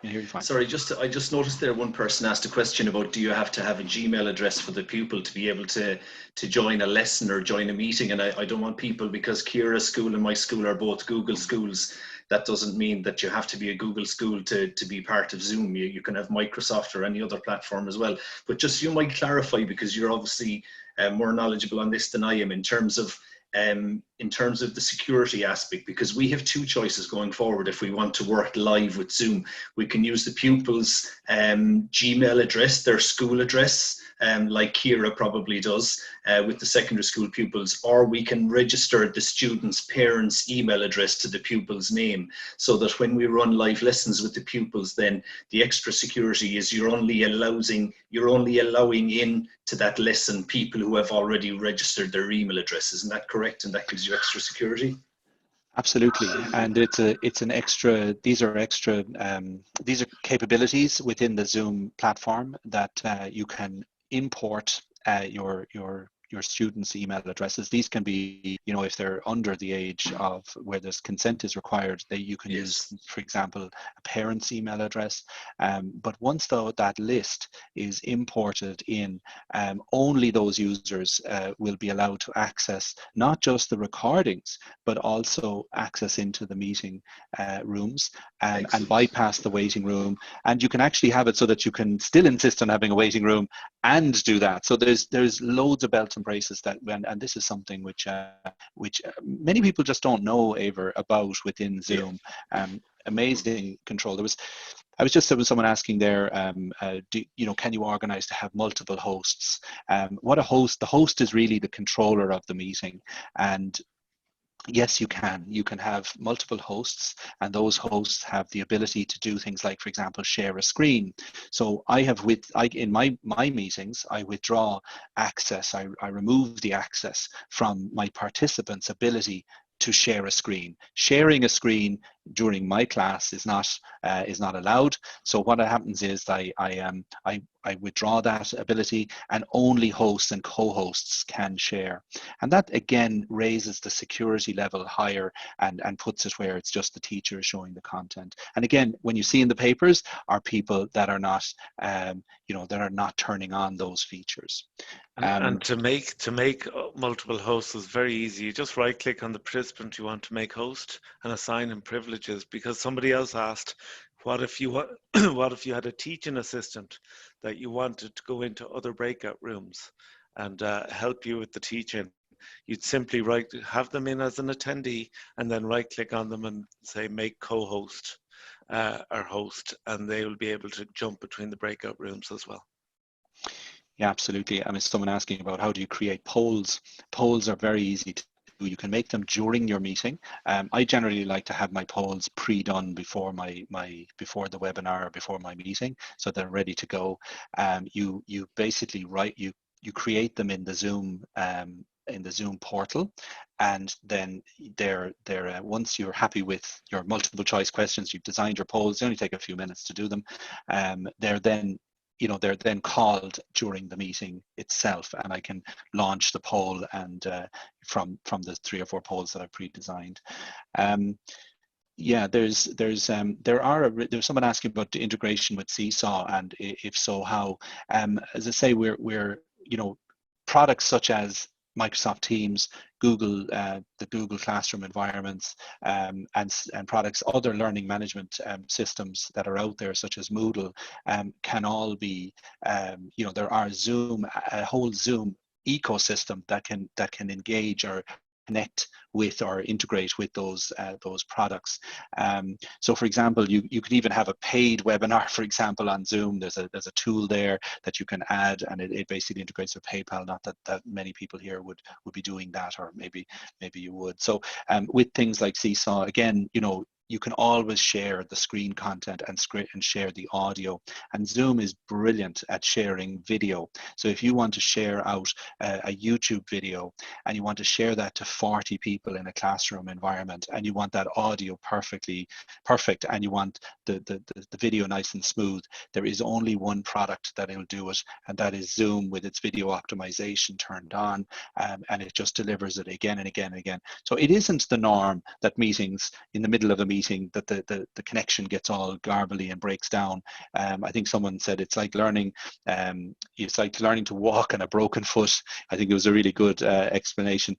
I hear you fine. Sorry, I just noticed there one person asked a question about, do you have to have a Gmail address for the pupil to be able to join a lesson or join a meeting? And I don't want people, because Kira's school and my school are both Google schools, That doesn't mean that you have to be a Google school to be part of Zoom. You can have Microsoft or any other platform as well. But just you might clarify, because you're obviously more knowledgeable on this than I am, in terms of the security aspect, because we have two choices going forward. If we want to work live with Zoom, we can use the pupils' Gmail address, their school address, like Kira probably does with the secondary school pupils, or we can register the students' parents' email address to the pupil's name, so that when we run live lessons with the pupils, then the extra security is you're only allowing in to that lesson people who have already registered their email address. Isn't that correct? And that gives you extra security? Absolutely, and it's an extra. These are capabilities within the Zoom platform that you can import your students' email addresses. These can be, you know, if they're under the age of where this consent is required, you can use, for example, a parent's email address. But once though that list is imported in, only those users will be allowed to access not just the recordings, but also access into the meeting rooms and bypass the waiting room. And you can actually have it so that you can still insist on having a waiting room and do that. So there's loads of belts and braces that, and this is something which many people just don't know, Eivor, about within Zoom. Amazing control. There was someone asking there, can you organize to have multiple hosts? The host is really the controller of the meeting, and yes, you can have multiple hosts, and those hosts have the ability to do things like, for example, share a screen. So in my meetings, I withdraw access. I remove the access from my participants' ability to share a screen. Sharing a screen during my class is not allowed. So what happens is I withdraw that ability, and only hosts and co-hosts can share. And that again raises the security level higher and puts it where it's just the teacher showing the content. And again, when you see in the papers are people that are not turning on those features. And to make multiple hosts is very easy. You just right click on the participant you want to make host and assign him privileges, because somebody else asked, what if you had a teaching assistant that you wanted to go into other breakout rooms and help you with the teaching? You'd simply have them in as an attendee, and then right click on them and say make co-host or host, and they will be able to jump between the breakout rooms as well. Yeah, absolutely. I mean, someone asking about how do you create polls. Polls are very easy to do. You can make them during your meeting. I generally like to have my polls pre-done before before the webinar or before my meeting, so they're ready to go. You basically you create them in the Zoom portal, and then they're once you're happy with your multiple choice questions, you've designed your polls. They only take a few minutes to do them. They're then called during the meeting itself, and I can launch the poll and from the 3 or 4 polls that I've pre-designed. There's someone asking about the integration with Seesaw, and if so, how. As I say, we're products such as Microsoft Teams, Google, the Google Classroom environments, and products, other learning management systems that are out there, such as Moodle, can all be, there are a whole Zoom ecosystem that can engage or connect with or integrate with those products. So for example, you could even have a paid webinar, for example, on Zoom. There's a tool there that you can add, and it basically integrates with PayPal. Not that many people here would be doing that, or maybe you would. So with things like Seesaw, again, you can always share the screen content and share the audio. And Zoom is brilliant at sharing video. So if you want to share out a YouTube video and you want to share that to 40 people in a classroom environment, and you want that audio perfect, and you want the video nice and smooth, there is only one product that will do it, and that is Zoom with its video optimization turned on, and it just delivers it again and again and again. So it isn't the norm that meetings, in the middle of a meeting, meeting that the connection gets all garbly and breaks down. I think someone said it's like learning to walk on a broken foot. I think it was a really good explanation.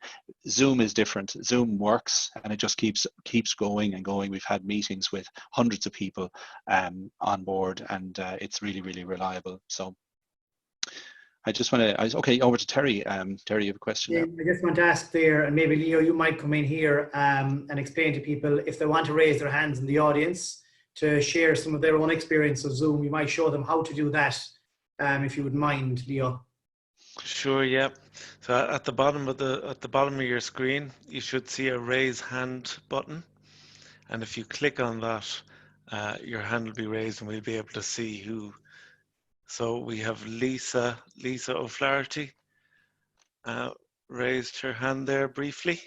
Zoom is different. Zoom works, and it just keeps going and going. We've had meetings with hundreds of people on board, and it's really, really reliable. So I just want to, okay, over to Terry. Terry, you have a question there? I just want to ask there, and maybe Leo, you might come in here and explain to people if they want to raise their hands in the audience to share some of their own experience of Zoom. You might show them how to do that, if you would mind, Leo. Sure, yeah. So at the bottom of your screen, you should see a raise hand button, and if you click on that, your hand will be raised, and we'll be able to see who. So we have Lisa O'Flaherty raised her hand there briefly.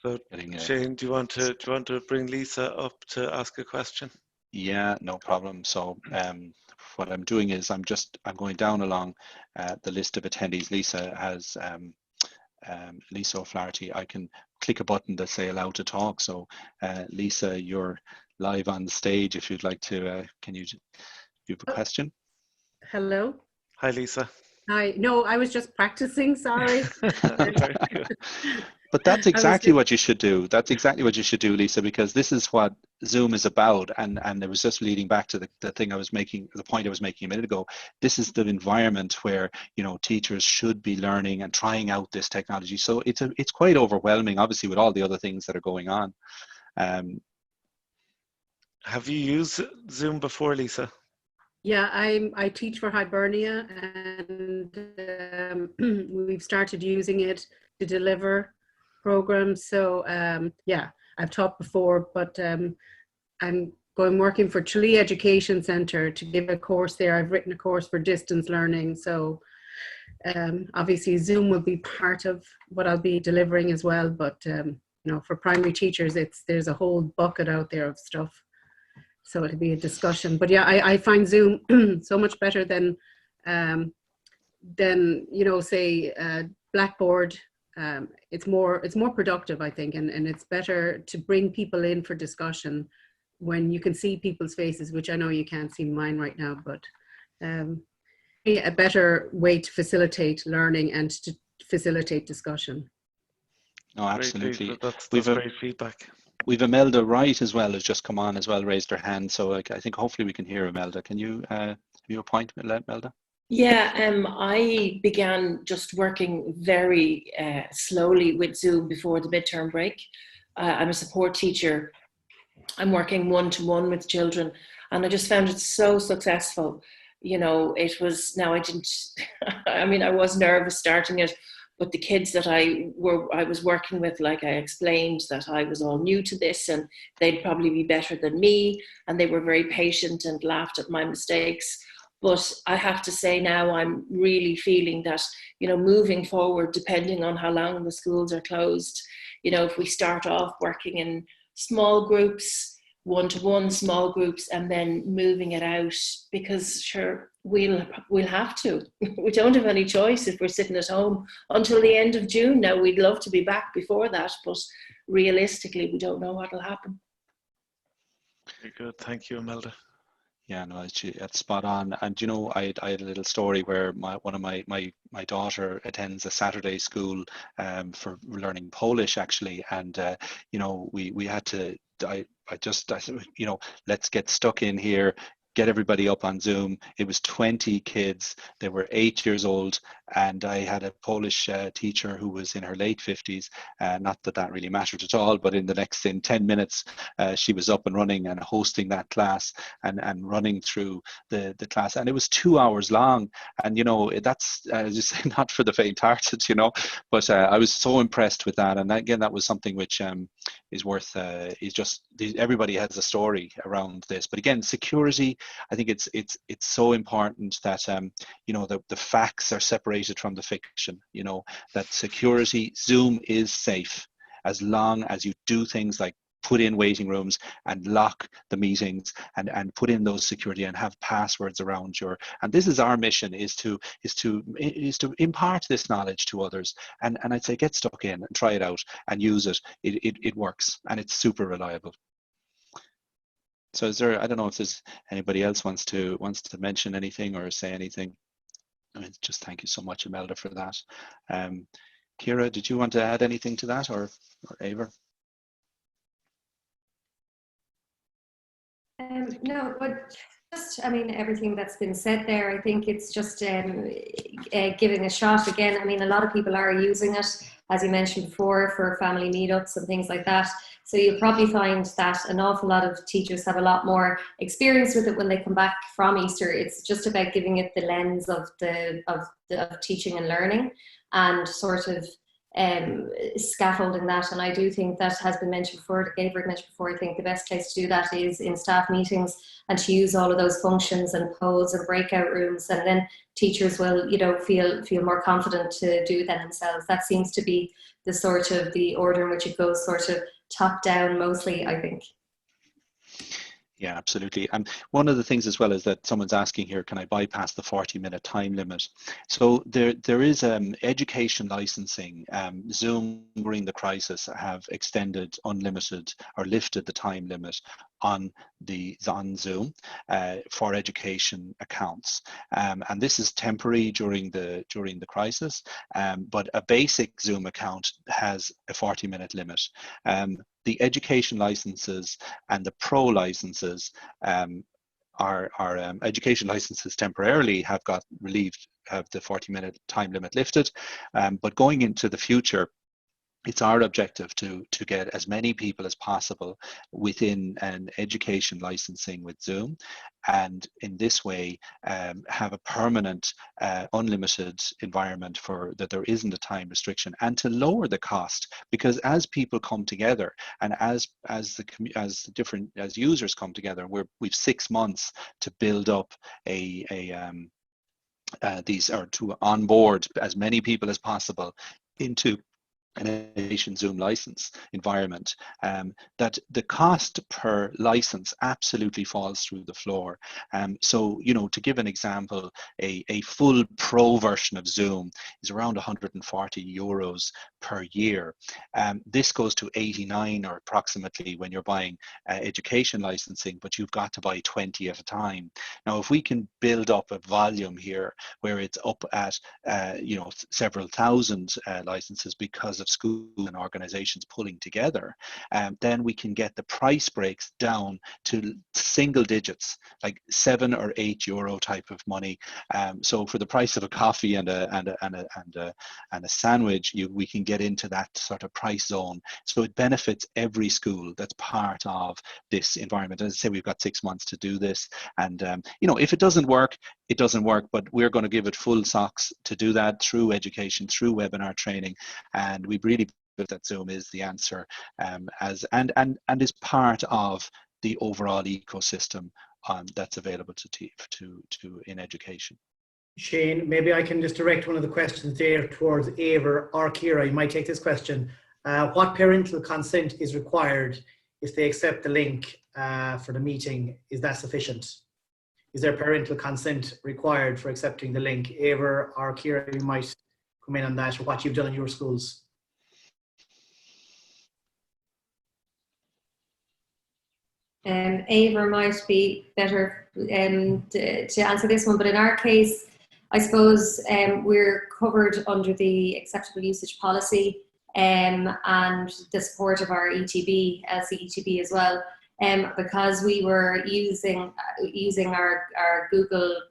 So Shane, do you want to bring Lisa up to ask a question? Yeah, no problem. So what I'm doing is I'm going down along the list of attendees. Lisa has Lisa O'Flaherty. I can click a button that say allow to talk. So Lisa, you're live on the stage. If you'd like to, can you have a question? Hello. Hi, Lisa. Hi. No, I was just practicing. Sorry. Very good. But that's exactly what you should do. That's exactly what you should do, Lisa, because this is what Zoom is about. And it was just leading back to the thing I was making, the point I was making a minute ago. This is the environment where, you know, teachers should be learning and trying out this technology. So it's quite overwhelming, obviously, with all the other things that are going on. Have you used Zoom before, Lisa? Yeah, I teach for Hibernia, and we've started using it to deliver programs. So yeah, I've taught before, but I'm working for Tralee Education Centre to give a course there. I've written a course for distance learning. So obviously Zoom will be part of what I'll be delivering as well. But you know, for primary teachers, there's a whole bucket out there of stuff. So it'll be a discussion. But yeah, I find Zoom so much better than you know, say Blackboard. It's more productive, I think, and it's better to bring people in for discussion when you can see people's faces, which I know you can't see mine right now, but a better way to facilitate learning and to facilitate discussion. No, absolutely. That's great feedback. We've Imelda Wright as well, has just come on as well, raised her hand. So I think hopefully we can hear Imelda. Can you have your point, Imelda? Yeah, I began just working very slowly with Zoom before the midterm break. I'm a support teacher. I'm working one-to-one with children, and I just found it so successful. You know, it was, now I didn't, I mean, I was nervous starting it, but the kids that I was working with, like I explained, that I was all new to this and they'd probably be better than me, and they were very patient and laughed at my mistakes. But I have to say now I'm really feeling that, you know, moving forward, depending on how long the schools are closed, you know, if we start off working in small groups, one-to-one small groups, and then moving it out, because sure, we'll have to. We don't have any choice if we're sitting at home until the end of June. Now, we'd love to be back before that, but realistically, we don't know what will happen. Very good. Thank you, Imelda. Yeah, no, it's spot on. And you know, I had a little story where one of my daughter attends a Saturday school for learning Polish, actually, and you know, we had to. I said, you know, let's get stuck in here, get everybody up on Zoom. It was 20 kids. They were 8 years old, and I had a Polish teacher who was in her late 50s. Not that that really mattered at all, but in 10 minutes, she was up and running and hosting that class and running through the class. And it was 2 hours long. And, you know, that's just not for the faint-hearted, you know, but I was so impressed with that. And again, that was something which is worth, everybody has a story around this. But again, security, I think it's so important that you know, the facts are separated from the fiction. You know, that security, Zoom is safe as long as you do things like put in waiting rooms and lock the meetings and put in those security and have passwords around your, and this is our mission, is to impart this knowledge to others. And I'd say get stuck in and try it out and use it. It works, and it's super reliable. So is there, I don't know if there's anybody else wants to mention anything or say anything. I mean, just thank you so much, Imelda, for that. Kira, did you want to add anything to that, or Ava? No, but just, I mean, everything that's been said there, I think it's just giving a shot again. I mean, a lot of people are using it, as you mentioned before, for family meetups and things like that. So you'll probably find that an awful lot of teachers have a lot more experience with it when they come back from Easter. It's just about giving it the lens of teaching and learning, and sort of scaffolding that. And I do think that has been mentioned before, Gabriel mentioned before, I think the best place to do that is in staff meetings, and to use all of those functions and pods and breakout rooms, and then teachers will, you know, feel more confident to do that themselves. That seems to be the sort of the order in which it goes, sort of top down mostly, I think. Yeah, absolutely. And one of the things as well is that someone's asking here, can I bypass the 40-minute time limit? So there is education licensing. Zoom during the crisis have extended unlimited or lifted the time limit on Zoom for education accounts, and this is temporary during the crisis. But a basic Zoom account has a 40-minute limit. The education licenses and the pro licenses our education licenses temporarily have got relieved, have the 40-minute time limit lifted, but going into the future, it's our objective to get as many people as possible within an education licensing with Zoom, and in this way have a permanent unlimited environment for that there isn't a time restriction, and to lower the cost, because as people come together and as users come together, we've 6 months to build up these, or to onboard as many people as possible into an education Zoom license environment, that the cost per license absolutely falls through the floor. So, you know, to give an example, a full pro version of Zoom is around 140 euros per year. This goes to 89 or approximately when you're buying education licensing, but you've got to buy 20 at a time. Now, if we can build up a volume here where it's up at you know, several thousand licenses because of schools and organizations pulling together, then we can get the price breaks down to single digits, like 7 or 8 euro type of money. So for the price of a coffee and a sandwich, we can get into that sort of price zone. So it benefits every school that's part of this environment. As I say, we've got 6 months to do this, and you know, if it doesn't work, it doesn't work, but we're going to give it full socks to do that through education, through webinar training, and we really believe that Zoom is the answer, and is part of the overall ecosystem that's available to in education. Shane, maybe I can just direct one of the questions there towards Ava or Kira. You might take this question. What parental consent is required if they accept the link for the meeting? Is that sufficient? Is there parental consent required for accepting the link? Ava or Kira, you might come in on that, or what you've done in your schools. Ava might be better to answer this one, but in our case, I suppose we're covered under the acceptable usage policy and the support of our ETB, LC ETB as well, because we were using our Google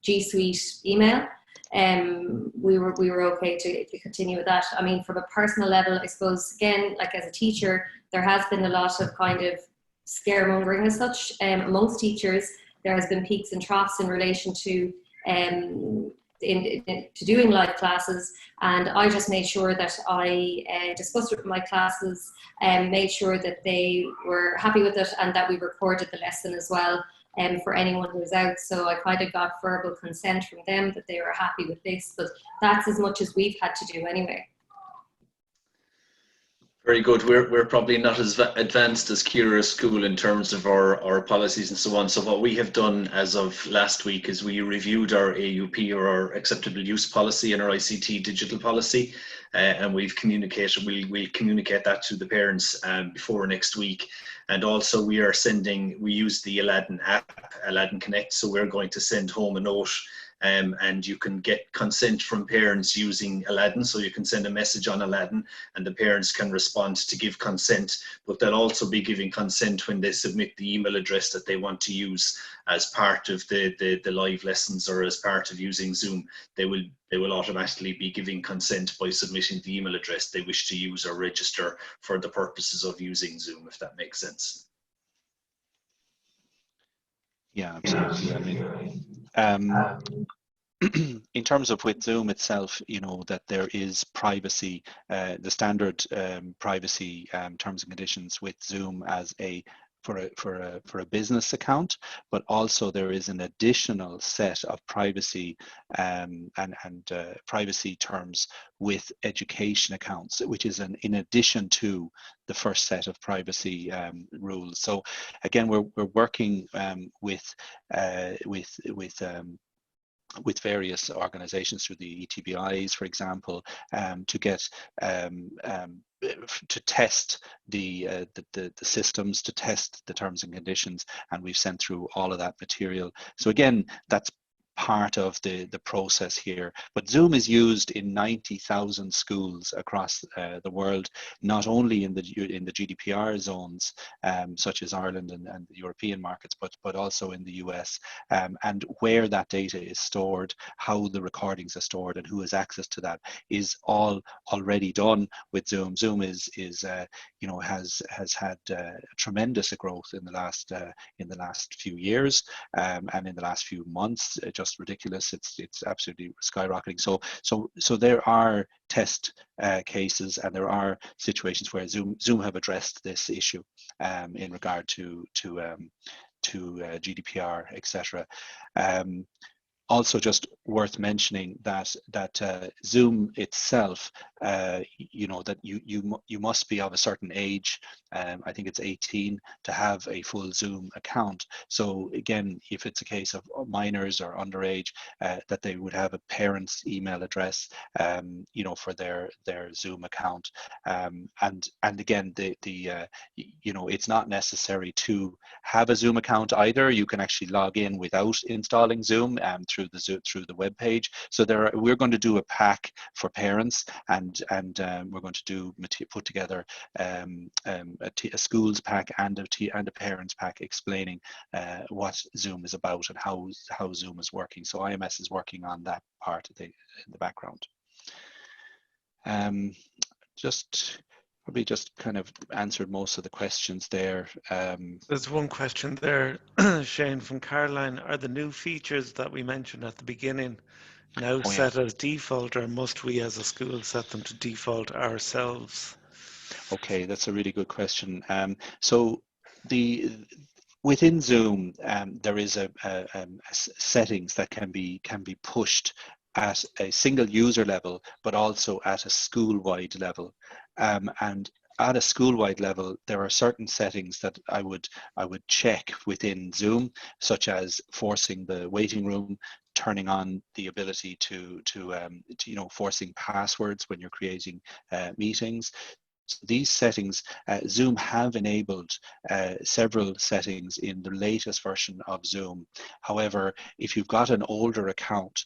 G Suite email. We were okay to continue with that. I mean, from a personal level, I suppose, again, like as a teacher, there has been a lot of kind of scaremongering as such amongst teachers. There has been peaks and troughs in relation to doing live classes, and I just made sure that I discussed it with my classes and made sure that they were happy with it, and that we recorded the lesson as well for anyone who was out. So I kind of got verbal consent from them that they were happy with this, but that's as much as we've had to do anyway. Very good. We're probably not as advanced as Kira's school in terms of our policies and so on. So what we have done as of last week is we reviewed our AUP, or our acceptable use policy, and our ICT digital policy, and we've communicated. We'll communicate that to the parents before next week. And also we use the Aladdin app, Aladdin Connect. So we're going to send home a note. And you can get consent from parents using Aladdin. So you can send a message on Aladdin and the parents can respond to give consent, but they'll also be giving consent when they submit the email address that they want to use as part of the live lessons, or as part of using Zoom. They will automatically be giving consent by submitting the email address they wish to use or register for the purposes of using Zoom, if that makes sense. Yeah, absolutely. I mean, in terms of with Zoom itself, you know, that there is privacy, the standard privacy terms and conditions with Zoom as for a business account, but also there is an additional set of privacy and privacy terms with education accounts, which is in addition to the first set of privacy rules. So again, we're working with various organizations through the ETBIs, for example, to get to test the systems, to test the terms and conditions, and we've sent through all of that material. So again, that's part of the process here. But Zoom is used in 90,000 schools across the world, not only in the GDPR zones such as Ireland and the European markets, but also in the US. And where that data is stored, how the recordings are stored, and who has access to that is all already done with Zoom. Zoom is you know, has had tremendous growth in the last few years, and in the last few months. Just ridiculous. It's absolutely skyrocketing. So there are test cases, and there are situations where Zoom have addressed this issue in regard to GDPR, etc. Also, just worth mentioning that Zoom itself, you know, that you must be of a certain age. I think it's 18 to have a full Zoom account. So again, if it's a case of minors or underage, that they would have a parent's email address, you know, for their Zoom account. And again, you know, it's not necessary to have a Zoom account either. You can actually log in without installing Zoom through the web page. So we're going to do a pack for parents, and we're going to put together a schools pack and a parents pack explaining what Zoom is about and how Zoom is working. So IMS is working on that part in the background. Probably just kind of answered most of the questions there. There's one question there, Shane, from Caroline. Are the new features that we mentioned at the beginning now set as default, or must we as a school set them to default ourselves? Okay, that's a really good question. So within Zoom, there is a settings that can be pushed at a single user level, but also at a school-wide level. And at a school-wide level, there are certain settings that I would check within Zoom, such as forcing the waiting room, turning on the ability to you know, forcing passwords when you're creating meetings. These settings, Zoom have enabled several settings in the latest version of Zoom. However, if you've got an older account,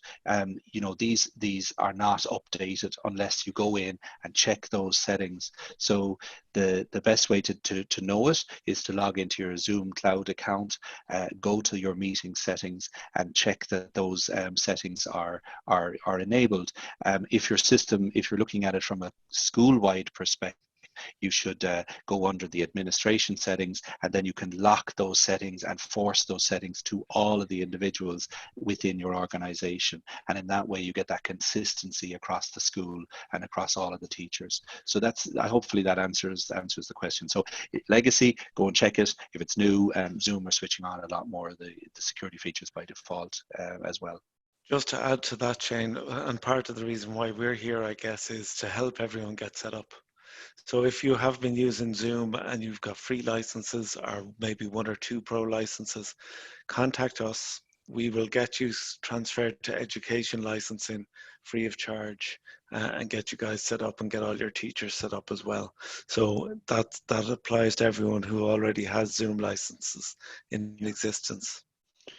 you know, these are not updated unless you go in and check those settings. So the best way to know it is to log into your Zoom Cloud account, go to your meeting settings, and check that those settings are enabled. If you're looking at it from a school-wide perspective, you should go under the administration settings, and then you can lock those settings and force those settings to all of the individuals within your organization. And in that way, you get that consistency across the school and across all of the teachers. So hopefully that answers the question. So legacy, go and check it. If it's new, Zoom are switching on a lot more of the security features by default as well. Just to add to that, Shane, and part of the reason why we're here, I guess, is to help everyone get set up. So if you have been using Zoom and you've got free licenses or maybe 1 or 2 pro licenses, contact us. We will get you transferred to education licensing free of charge, and get you guys set up and get all your teachers set up as well. So that applies to everyone who already has Zoom licenses in existence.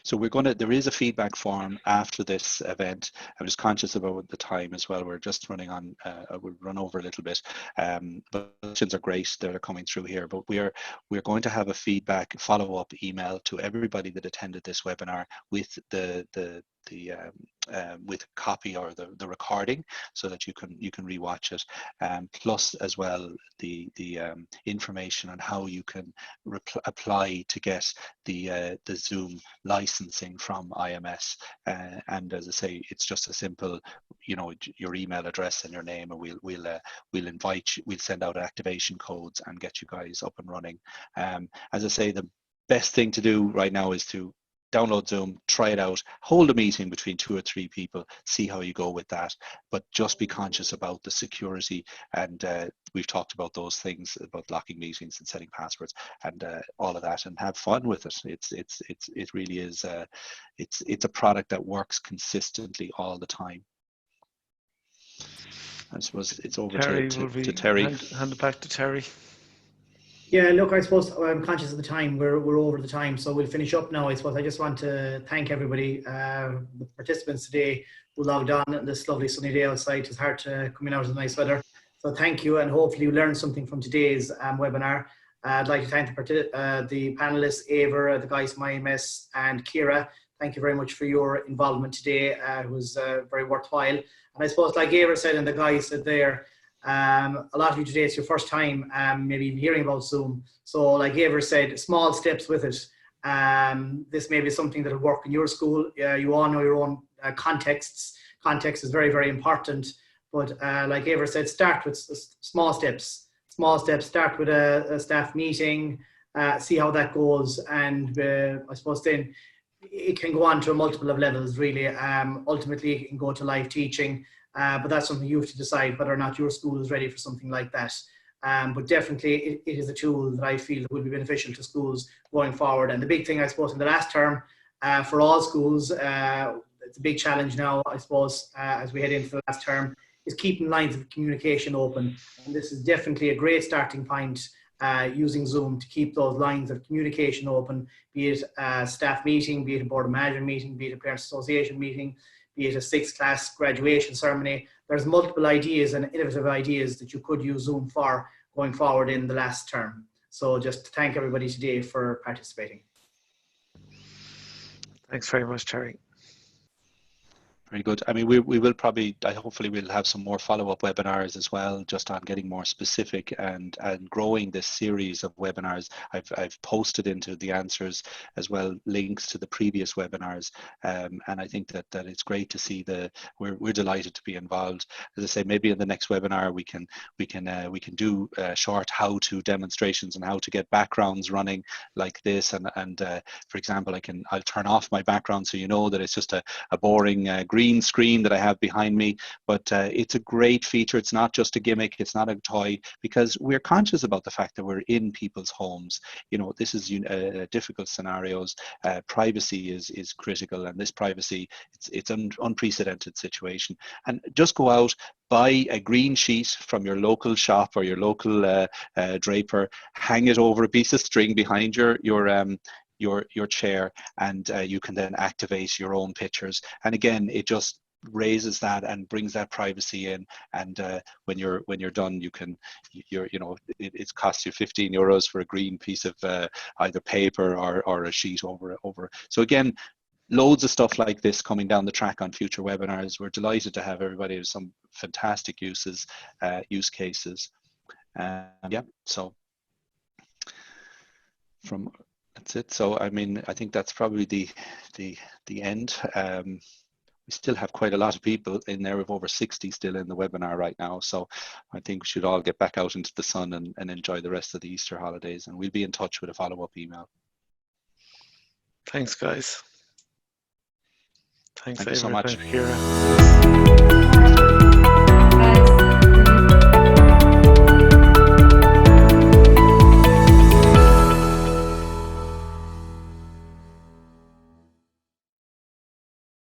So there is a feedback form after this event. I'm just conscious about the time as well. We're just running on, we'll run over a little bit. But questions are great that are coming through here, but we're going to have a feedback follow-up email to everybody that attended this webinar with with a copy or the recording, so that you can rewatch it, plus as well the information on how you can apply to get the Zoom licensing from IMS, and as I say, it's just a simple, your email address and your name, and we'll invite you, we'll send out activation codes and get you guys up and running. As I say, the best thing to do right now is to download Zoom, try it out, hold a meeting between 2 or 3 people, see how you go with that. But just be conscious about the security, and we've talked about those things, about locking meetings and setting passwords and all of that, and have fun with it. It really is. It's a product that works consistently all the time. I suppose it's over to Terry. Hand it back to Terry. Yeah, look, I suppose I'm conscious of the time. We're over the time, so we'll finish up now. I suppose I just want to thank everybody, the participants today who logged on on this lovely sunny day outside. It's hard to come in out of the nice weather. So thank you, and hopefully you learned something from today's webinar. I'd like to thank the panelists, Ava, the guys from IMS, and Kira. Thank you very much for your involvement today. It was very worthwhile. And I suppose, like Ava said and the guys said there, a lot of you today, it's your first time maybe hearing about Zoom. So like Ava said, small steps with it. This may be something that will work in your school. You all know your own contexts. Context is very, very important. But like Ava said, start with small steps. Small steps, start with a staff meeting, see how that goes. And I suppose then it can go on to a multiple of levels, really. Ultimately, it can go to live teaching. But that's something you have to decide whether or not your school is ready for something like that. But definitely it is a tool that I feel will be beneficial to schools going forward. And the big thing, I suppose, in the last term for all schools, it's a big challenge now, I suppose, as we head into the last term, is keeping lines of communication open. And this is definitely a great starting point, using Zoom to keep those lines of communication open, be it a staff meeting, be it a board of management meeting, be it a parents association meeting, be it a 6th class graduation ceremony. There's multiple ideas and innovative ideas that you could use Zoom for going forward in the last term. So just to thank everybody today for participating. Thanks very much, Terry. Very good. I mean, we will probably, hopefully we'll have some more follow-up webinars as well, just on getting more specific and growing this series of webinars. I've posted into the answers as well links to the previous webinars, and I think that it's great to see we're delighted to be involved. As I say, maybe in the next webinar we can do short how-to demonstrations and how to get backgrounds running like this, and for example, I'll turn off my background so you know that it's just a boring green screen that I have behind me, but it's a great feature. It's not just a gimmick, it's not a toy, because we're conscious about the fact that we're in people's homes. This is difficult scenarios. Privacy is critical, and this privacy, it's an unprecedented situation. And just go out, buy a green sheet from your local shop or your local draper, hang it over a piece of string behind your chair, and you can then activate your own pictures. And again, it just raises that and brings that privacy in. And when you're done, it costs you 15 euros for a green piece of either paper or a sheet over. So again, loads of stuff like this coming down the track on future webinars. We're delighted to have everybody with some fantastic use cases. Yeah, so that's it. So I mean, I think that's probably the end. We still have quite a lot of people in there. We've over 60 still in the webinar right now. So I think we should all get back out into the sun and enjoy the rest of the Easter holidays. And we'll be in touch with a follow-up email. Thanks, guys. Thanks, Thank you so much. Kira.